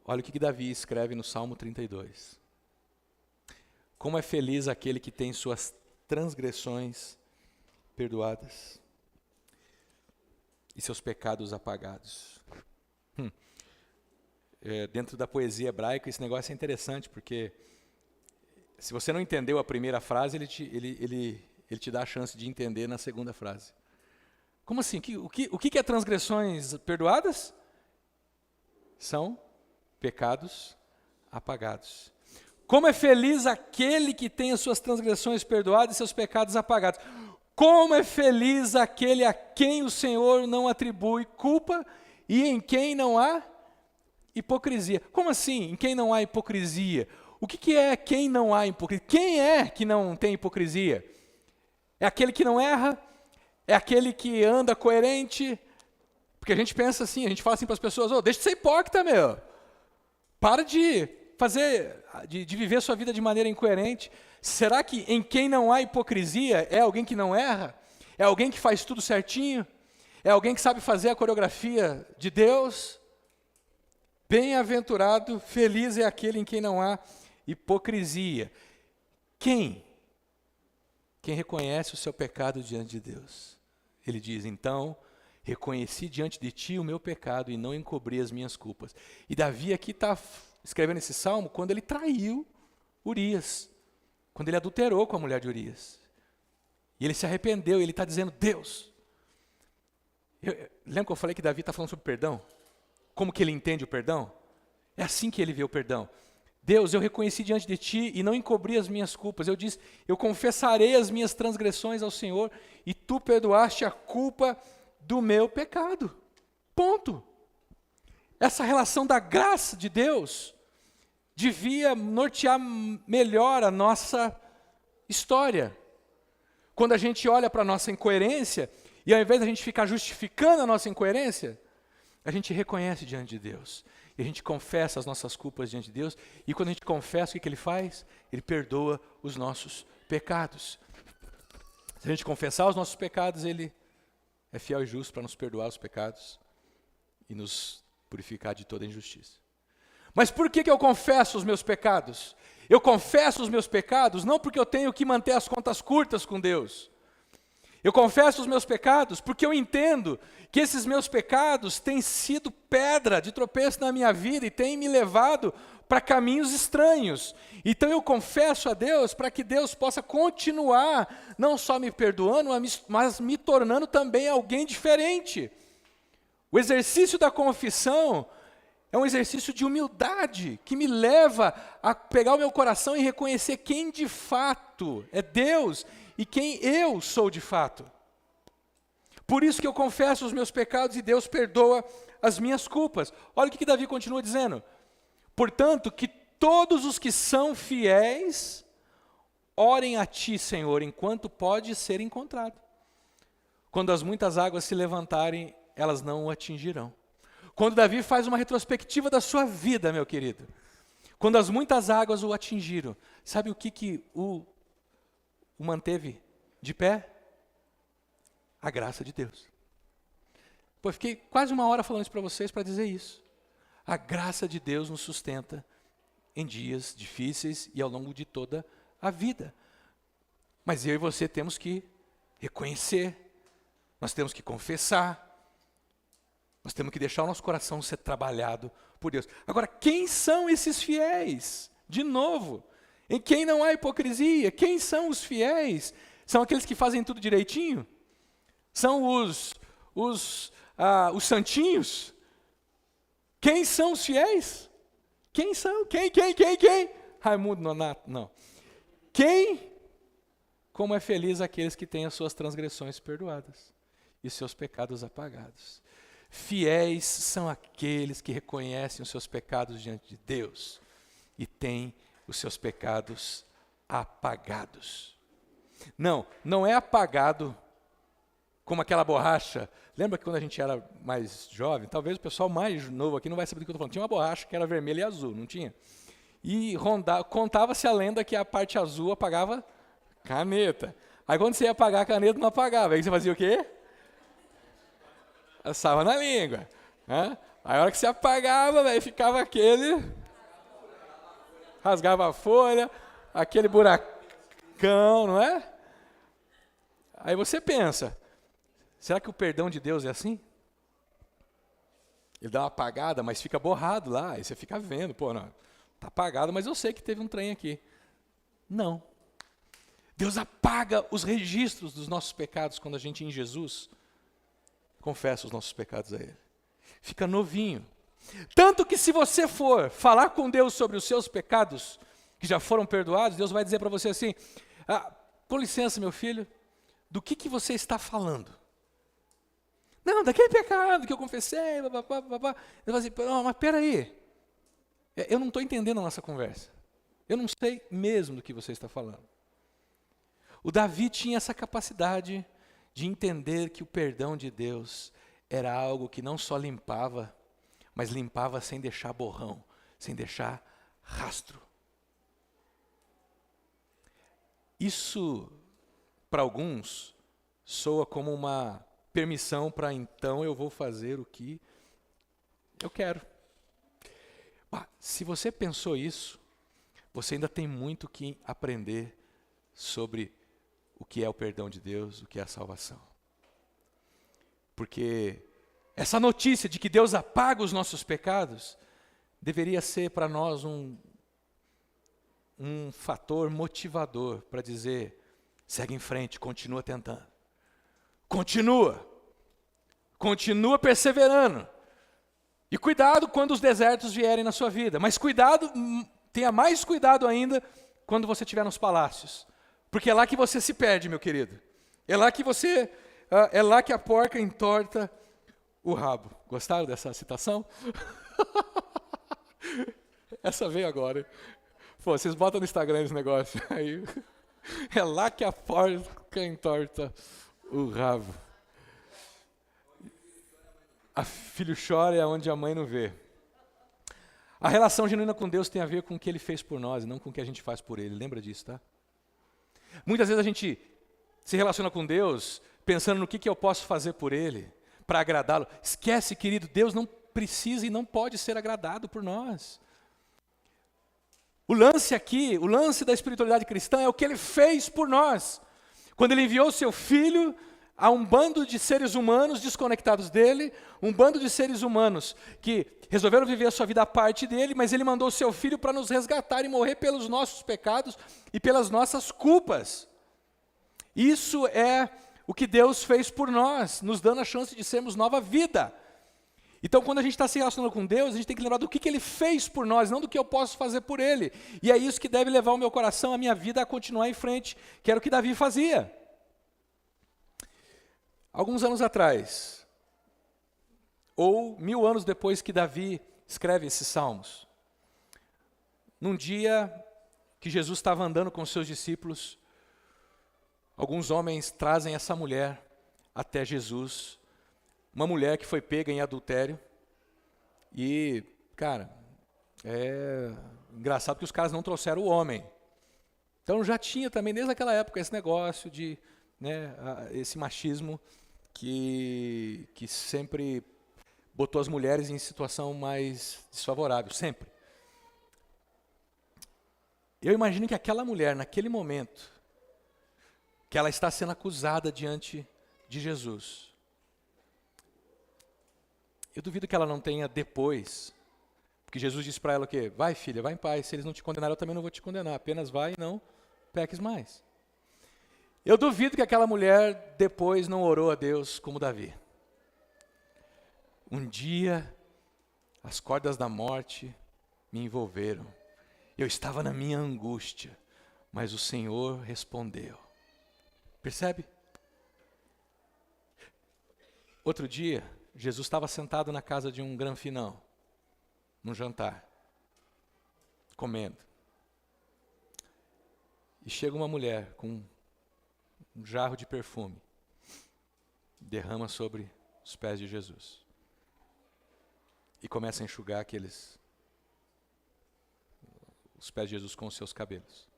Olha o que Davi escreve no Salmo 32. Como é feliz aquele que tem suas transgressões perdoadas e seus pecados apagados. Dentro da poesia hebraica, esse negócio é interessante, porque se você não entendeu a primeira frase, ele te dá a chance de entender na segunda frase. Como assim? O que é transgressões perdoadas? São pecados apagados. Como é feliz aquele que tem as suas transgressões perdoadas e seus pecados apagados. Como é feliz aquele a quem o Senhor não atribui culpa e em quem não há hipocrisia. Como assim, em quem não há hipocrisia? O que é quem não há hipocrisia? Quem é que não tem hipocrisia? É aquele que não erra? É aquele que anda coerente? Porque a gente pensa assim, a gente fala assim para as pessoas, deixa de ser hipócrita, meu. Para de viver a sua vida de maneira incoerente. Será que em quem não há hipocrisia é alguém que não erra? É alguém que faz tudo certinho? É alguém que sabe fazer a coreografia de Deus? Bem-aventurado, feliz é aquele em quem não há hipocrisia. Quem reconhece o seu pecado diante de Deus. Ele diz, então, reconheci diante de ti o meu pecado e não encobri as minhas culpas. E Davi aqui está escrevendo esse salmo quando ele traiu Urias, quando ele adulterou com a mulher de Urias. E ele se arrependeu, e ele está dizendo, Deus. Lembra que eu falei que Davi está falando sobre perdão? Como que ele entende o perdão? É assim que ele vê o perdão. Deus, eu reconheci diante de ti e não encobri as minhas culpas. Eu disse, eu confessarei as minhas transgressões ao Senhor e tu perdoaste a culpa do meu pecado. Ponto. Essa relação da graça de Deus devia nortear melhor a nossa história. Quando a gente olha para a nossa incoerência, e ao invés de a gente ficar justificando a nossa incoerência, a gente reconhece diante de Deus. E a gente confessa as nossas culpas diante de Deus. E quando a gente confessa, o que ele faz? Ele perdoa os nossos pecados. Se a gente confessar os nossos pecados, ele é fiel e justo para nos perdoar os pecados e nos purificar de toda injustiça. Mas por que eu confesso os meus pecados? Eu confesso os meus pecados não porque eu tenho que manter as contas curtas com Deus. Eu confesso os meus pecados porque eu entendo que esses meus pecados têm sido pedra de tropeço na minha vida e têm me levado para caminhos estranhos. Então eu confesso a Deus para que Deus possa continuar não só me perdoando, mas me tornando também alguém diferente. O exercício da confissão é um exercício de humildade que me leva a pegar o meu coração e reconhecer quem de fato é Deus e quem eu sou de fato. Por isso que eu confesso os meus pecados e Deus perdoa as minhas culpas. Olha o que Davi continua dizendo. Portanto, que todos os que são fiéis orem a ti, Senhor, enquanto pode ser encontrado. Quando as muitas águas se levantarem, elas não o atingirão. Quando Davi faz uma retrospectiva da sua vida, meu querido, quando as muitas águas o atingiram, sabe o que o manteve de pé? A graça de Deus. Pô, eu fiquei quase uma hora falando isso para vocês para dizer isso. A graça de Deus nos sustenta em dias difíceis e ao longo de toda a vida. Mas eu e você temos que reconhecer, nós temos que confessar, nós temos que deixar o nosso coração ser trabalhado por Deus. Agora, quem são esses fiéis? De novo, em quem não há hipocrisia. Quem são os fiéis? São aqueles que fazem tudo direitinho? São os santinhos? Quem são os fiéis? Quem são? Quem? Raimundo Nonato? Não. Quem? Como é feliz aqueles que têm as suas transgressões perdoadas e seus pecados apagados. Fiéis são aqueles que reconhecem os seus pecados diante de Deus e têm os seus pecados apagados. Não é apagado como aquela borracha. Lembra que quando a gente era mais jovem, talvez o pessoal mais novo aqui não vai saber do que eu estou falando. Tinha uma borracha que era vermelha e azul, não tinha? E contava-se a lenda que a parte azul apagava caneta. Aí quando você ia apagar a caneta, não apagava. Aí você fazia o quê? Assava na língua. Né? Aí a hora que você apagava, véio, ficava aquele... Rasgava a folha, aquele buracão, não é? Aí você pensa, será que o perdão de Deus é assim? Ele dá uma apagada, mas fica borrado lá, aí você fica vendo, pô, não, tá apagado, mas eu sei que teve um trem aqui. Não. Deus apaga os registros dos nossos pecados quando a gente, em Jesus, confessa os nossos pecados a Ele. Fica novinho. Tanto que se você for falar com Deus sobre os seus pecados, que já foram perdoados, Deus vai dizer para você assim, com licença, meu filho, do que você está falando? Não, daquele pecado que eu confessei, babá. Eu vou dizer, não, mas peraí, eu não estou entendendo a nossa conversa. Eu não sei mesmo do que você está falando. O Davi tinha essa capacidade de entender que o perdão de Deus era algo que não só limpava, mas limpava sem deixar borrão, sem deixar rastro. Isso, para alguns, soa como uma permissão para então eu vou fazer o que eu quero. Se você pensou isso, você ainda tem muito que aprender sobre o que é o perdão de Deus, o que é a salvação. Porque essa notícia de que Deus apaga os nossos pecados deveria ser para nós um fator motivador para dizer, segue em frente, continua tentando. Continua perseverando. E cuidado quando os desertos vierem na sua vida, mas tenha mais cuidado ainda quando você estiver nos palácios. Porque é lá que você se perde, meu querido. É lá que a porca entorta o rabo. Gostaram dessa citação? Essa veio agora. Pô, vocês botam no Instagram esse negócio. Aí, é lá que a porca entorta o rabo. A filho chora é onde a mãe não vê. A relação genuína com Deus tem a ver com o que Ele fez por nós, e não com o que a gente faz por Ele. Lembra disso, tá? Muitas vezes a gente se relaciona com Deus pensando no que eu posso fazer por Ele, para agradá-lo. Esquece, querido, Deus não precisa e não pode ser agradado por nós. O lance da espiritualidade cristã é o que Ele fez por nós. Quando Ele enviou o Seu Filho há um bando de seres humanos desconectados dele, um bando de seres humanos que resolveram viver a sua vida à parte dele, mas ele mandou o seu filho para nos resgatar e morrer pelos nossos pecados e pelas nossas culpas. Isso é o que Deus fez por nós, nos dando a chance de sermos nova vida. Então, quando a gente está se relacionando com Deus, a gente tem que lembrar do que Ele fez por nós, não do que eu posso fazer por Ele. E é isso que deve levar o meu coração, a minha vida, a continuar em frente, que era o que Davi fazia. Alguns anos atrás, ou 1000 anos depois que Davi escreve esses salmos, num dia que Jesus estava andando com os seus discípulos, alguns homens trazem essa mulher até Jesus, uma mulher que foi pega em adultério, e, cara, é engraçado que os caras não trouxeram o homem. Então já tinha também, desde aquela época, esse negócio de, né, esse machismo que sempre botou as mulheres em situação mais desfavorável, sempre. Eu imagino que aquela mulher, naquele momento, que ela está sendo acusada diante de Jesus, eu duvido que ela não tenha depois, porque Jesus disse para ela o quê? Vai, filha, vai em paz, se eles não te condenarem, eu também não vou te condenar, apenas vai e não peques mais. Eu duvido que aquela mulher depois não orou a Deus como Davi. Um dia, as cordas da morte me envolveram. Eu estava na minha angústia, mas o Senhor respondeu. Percebe? Outro dia, Jesus estava sentado na casa de um granfinão, num jantar, comendo. E chega uma mulher com um jarro de perfume, derrama sobre os pés de Jesus. E começa a enxugar os pés de Jesus com os seus cabelos.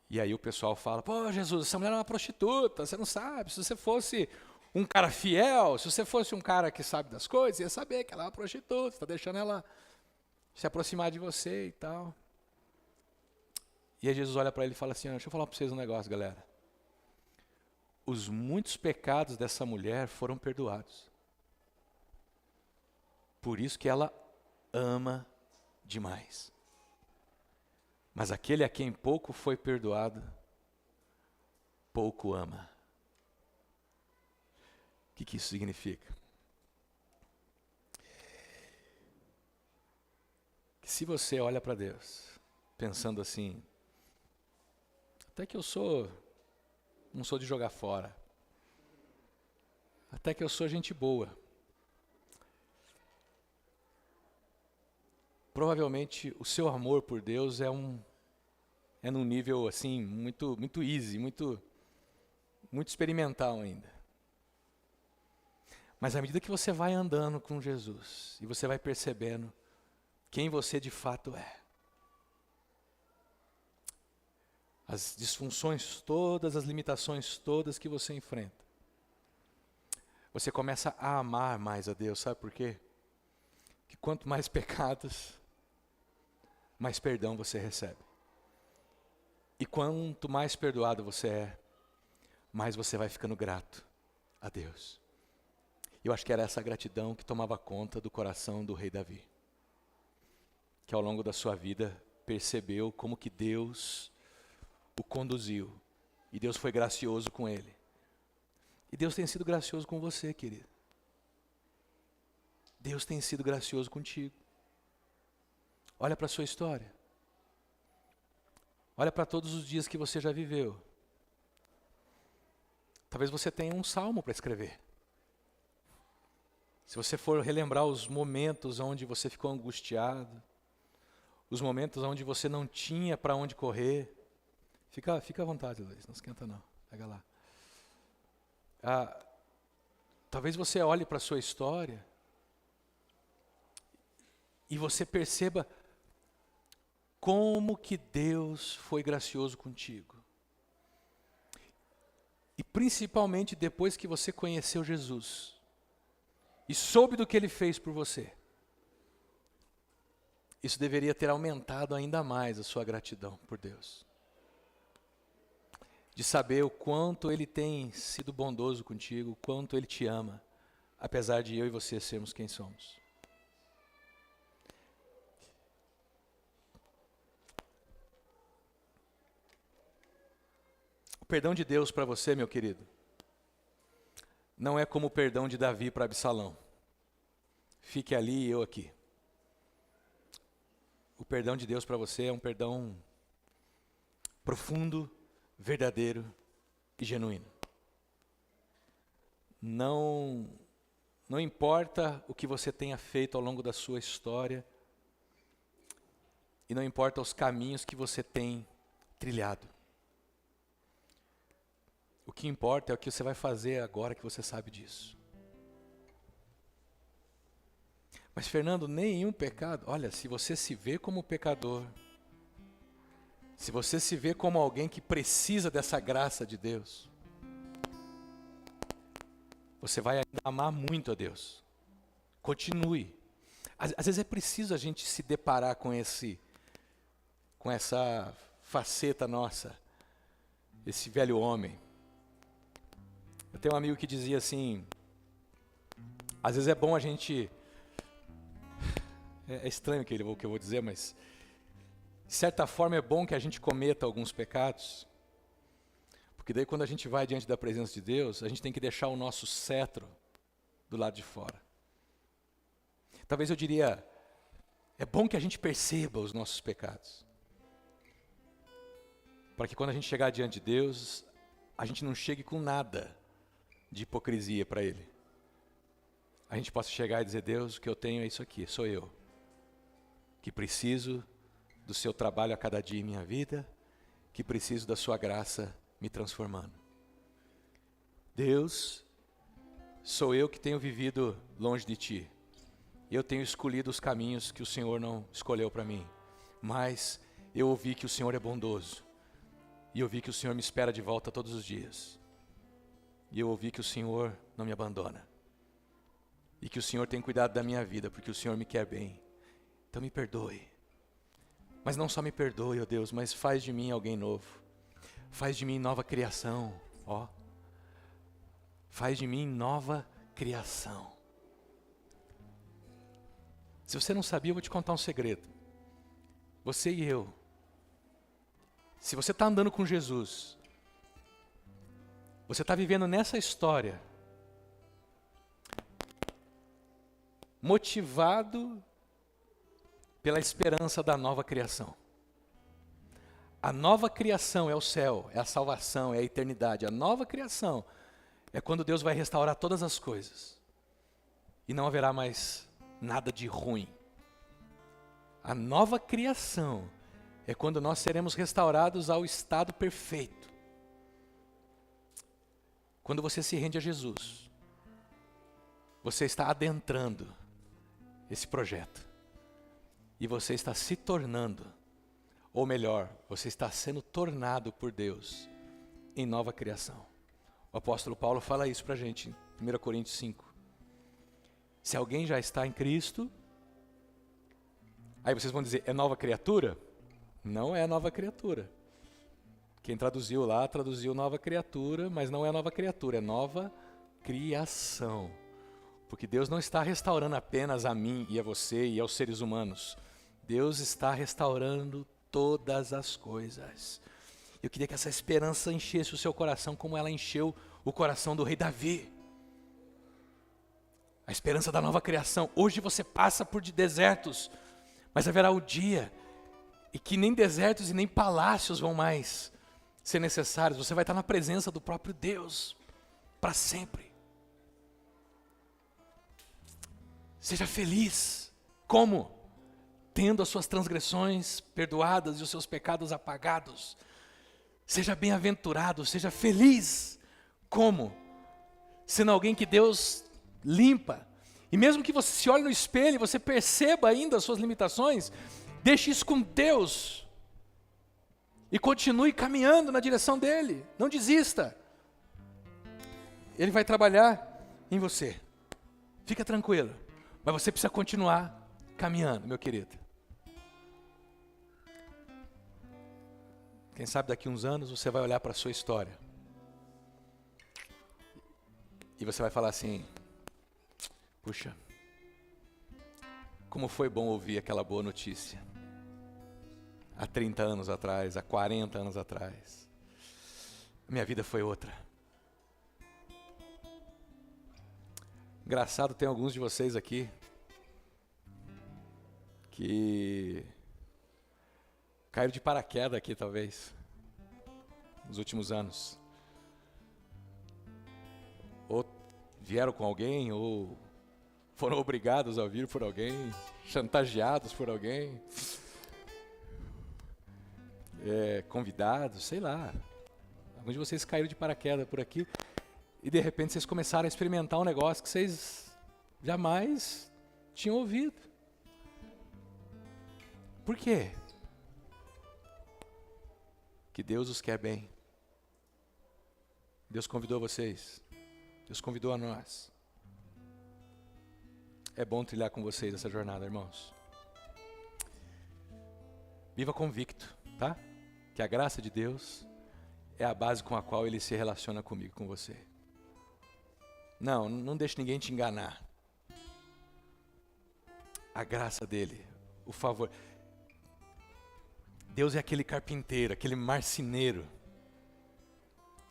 E aí o pessoal fala, pô, Jesus, essa mulher é uma prostituta, você não sabe, se você fosse um cara fiel, se você fosse um cara que sabe das coisas, ia saber que ela é uma prostituta, você está deixando ela se aproximar de você e tal. E aí Jesus olha para ele e fala assim, deixa eu falar para vocês um negócio, galera. Os muitos pecados dessa mulher foram perdoados. Por isso que ela ama demais. Mas aquele a quem pouco foi perdoado, pouco ama. O que isso significa? Que se você olha para Deus, pensando assim, até que eu não sou de jogar fora, até que eu sou gente boa, provavelmente o seu amor por Deus é num nível assim, muito, muito easy, muito experimental ainda. Mas à medida que você vai andando com Jesus, e você vai percebendo quem você de fato é, as disfunções todas, as limitações todas que você enfrenta, você começa a amar mais a Deus, sabe por quê? Que quanto mais pecados, mais perdão você recebe. E quanto mais perdoado você é, mais você vai ficando grato a Deus. Eu acho que era essa gratidão que tomava conta do coração do rei Davi, que ao longo da sua vida percebeu como que Deus o conduziu, e Deus foi gracioso com ele. E Deus tem sido gracioso com você, querido. Deus tem sido gracioso contigo. Olha para a sua história. Olha para todos os dias que você já viveu. Talvez você tenha um salmo para escrever. Se você for relembrar os momentos onde você ficou angustiado, os momentos onde você não tinha para onde correr, fica à vontade, Luiz, não esquenta não, pega lá. Talvez você olhe para a sua história e você perceba como que Deus foi gracioso contigo. E principalmente depois que você conheceu Jesus e soube do que Ele fez por você, isso deveria ter aumentado ainda mais a sua gratidão por Deus. de saber o quanto Ele tem sido bondoso contigo, o quanto Ele te ama, apesar de eu e você sermos quem somos. O perdão de Deus para você, meu querido, não é como o perdão de Davi para Absalão. Fique ali e eu aqui. O perdão de Deus para você é um perdão profundo, verdadeiro e genuíno. Não importa o que você tenha feito ao longo da sua história, e não importa os caminhos que você tem trilhado. O que importa é o que você vai fazer agora que você sabe disso. Mas, Fernando, nenhum pecado. Olha, se você se vê como pecador, se você se vê como alguém que precisa dessa graça de Deus, você vai ainda amar muito a Deus. Continue. Às vezes é preciso a gente se deparar com essa faceta nossa, esse velho homem. Eu tenho um amigo que dizia assim, às vezes é bom a gente... É estranho o que eu vou dizer, mas de certa forma é bom que a gente cometa alguns pecados, porque daí quando a gente vai diante da presença de Deus, a gente tem que deixar o nosso cetro do lado de fora. Talvez eu diria, é bom que a gente perceba os nossos pecados, para que quando a gente chegar diante de Deus, a gente não chegue com nada de hipocrisia para Ele. A gente possa chegar e dizer, Deus, o que eu tenho é isso aqui, sou eu, que preciso do seu trabalho a cada dia em minha vida, que preciso da sua graça me transformando. Deus, sou eu que tenho vivido longe de Ti. Eu tenho escolhido os caminhos que o Senhor não escolheu para mim, mas eu ouvi que o Senhor é bondoso, e eu ouvi que o Senhor me espera de volta todos os dias, e eu ouvi que o Senhor não me abandona, e que o Senhor tem cuidado da minha vida, porque o Senhor me quer bem. Então me perdoe, mas não só me perdoe, ó Deus, mas faz de mim alguém novo, faz de mim nova criação, ó, faz de mim nova criação. Se você não sabia, eu vou te contar um segredo. Você e eu, se você está andando com Jesus, você está vivendo nessa história, motivado pela esperança da nova criação. A nova criação é o céu, é a salvação, é a eternidade. A nova criação é quando Deus vai restaurar todas as coisas e não haverá mais nada de ruim. A nova criação é quando nós seremos restaurados ao estado perfeito. Quando você se rende a Jesus, você está adentrando esse projeto. E você está se tornando, ou melhor, você está sendo tornado por Deus em nova criação. O apóstolo Paulo fala isso para a gente em 1 Coríntios 5. Se alguém já está em Cristo, aí vocês vão dizer, é nova criatura? Não é nova criatura. Quem traduziu lá, traduziu nova criatura, mas não é nova criatura, é nova criação. Porque Deus não está restaurando apenas a mim e a você e aos seres humanos. Deus está restaurando todas as coisas. Eu queria que essa esperança enchesse o seu coração como ela encheu o coração do rei Davi. A esperança da nova criação. Hoje você passa por desertos, mas haverá o dia em que nem desertos e nem palácios vão mais ser necessários. Você vai estar na presença do próprio Deus para sempre. Seja feliz. Como? Tendo as suas transgressões perdoadas e os seus pecados apagados. Seja bem-aventurado, seja feliz. Como? Sendo alguém que Deus limpa. E mesmo que você se olhe no espelho e você perceba ainda as suas limitações, deixe isso com Deus. E continue caminhando na direção dEle. Não desista. Ele vai trabalhar em você. Fica tranquilo. Mas você precisa continuar caminhando, meu querido. Quem sabe daqui a uns anos você vai olhar para a sua história e você vai falar assim: puxa, como foi bom ouvir aquela boa notícia há 30 anos atrás, há 40 anos atrás. Minha vida foi outra. Engraçado, tem alguns de vocês aqui que caíram de paraquedas aqui, talvez, nos últimos anos. Ou vieram com alguém, ou foram obrigados a vir por alguém, chantageados por alguém, convidados, sei lá. Alguns de vocês caíram de paraquedas por aqui e de repente vocês começaram a experimentar um negócio que vocês jamais tinham ouvido. Por quê? Que Deus os quer bem. Deus convidou vocês. Deus convidou a nós. É bom trilhar com vocês essa jornada, irmãos. Viva convicto, tá? Que a graça de Deus é a base com a qual Ele se relaciona comigo, com você. Não deixe ninguém te enganar. A graça dEle, o favor. Deus é aquele carpinteiro, aquele marceneiro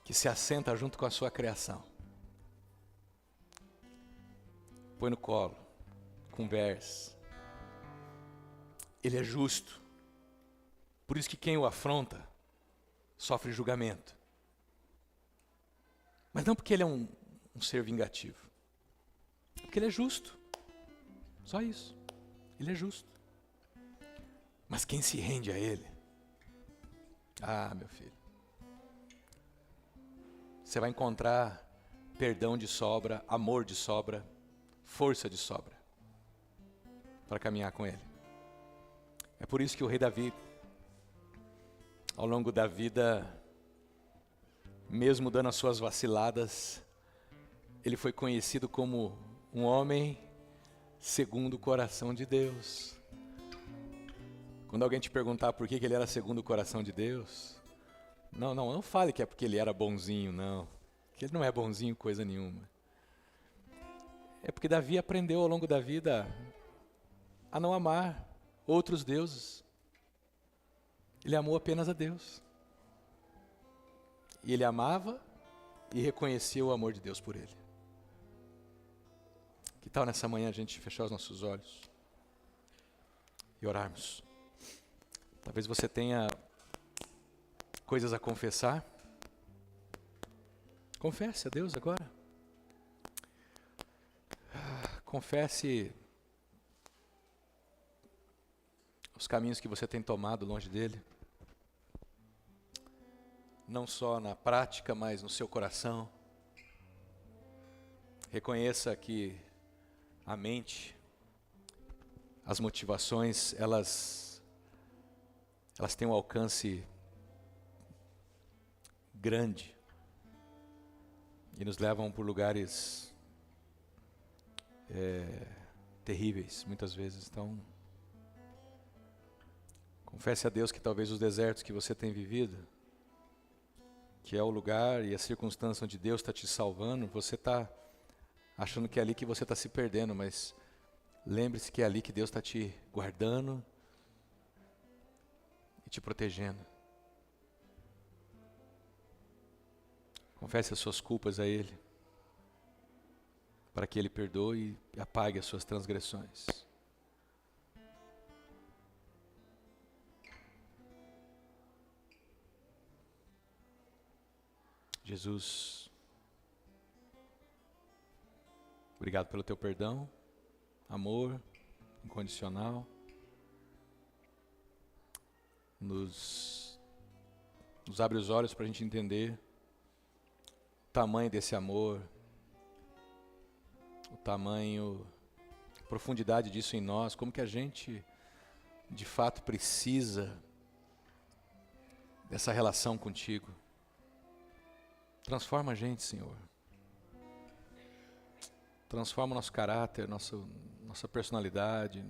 que se assenta junto com a sua criação. Põe no colo, conversa. Ele é justo. Por isso que quem o afronta sofre julgamento. Mas não porque ele é um ser vingativo. Porque ele é justo. Só isso. Ele é justo. Mas quem se rende a ele, meu filho, você vai encontrar perdão de sobra, amor de sobra, força de sobra para caminhar com ele. É por isso que o rei Davi, ao longo da vida, mesmo dando as suas vaciladas, ele foi conhecido como um homem segundo o coração de Deus. Quando alguém te perguntar por que ele era segundo o coração de Deus, não fale que é porque ele era bonzinho, não. Porque ele não é bonzinho coisa nenhuma. É porque Davi aprendeu ao longo da vida a não amar outros deuses. Ele amou apenas a Deus. E ele amava e reconhecia o amor de Deus por ele. Que tal nessa manhã a gente fechar os nossos olhos e orarmos? Talvez você tenha coisas a confessar. Confesse a Deus agora. Confesse os caminhos que você tem tomado longe dele. Não só na prática, mas no seu coração. Reconheça que a mente, as motivações, elas têm um alcance grande e nos levam por lugares terríveis, muitas vezes. Então, confesse a Deus que talvez os desertos que você tem vivido, que é o lugar e a circunstância onde Deus está te salvando, você está achando que é ali que você está se perdendo, mas lembre-se que é ali que Deus está te guardando e te protegendo. Confesse as suas culpas a Ele, para que Ele perdoe e apague as suas transgressões. Jesus, obrigado pelo teu perdão, amor incondicional. Nos abre os olhos para a gente entender o tamanho desse amor, o tamanho, a profundidade disso em nós, como que a gente de fato precisa dessa relação contigo. Transforma a gente, Senhor. Transforma o nosso caráter, nossa personalidade,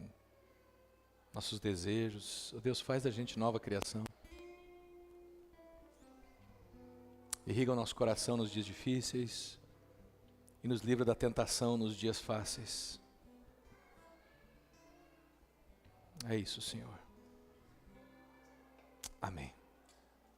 nossos desejos. Oh Deus, faz da gente nova criação. irriga o nosso coração nos dias difíceis e nos livra da tentação nos dias fáceis. É isso, Senhor. Amém.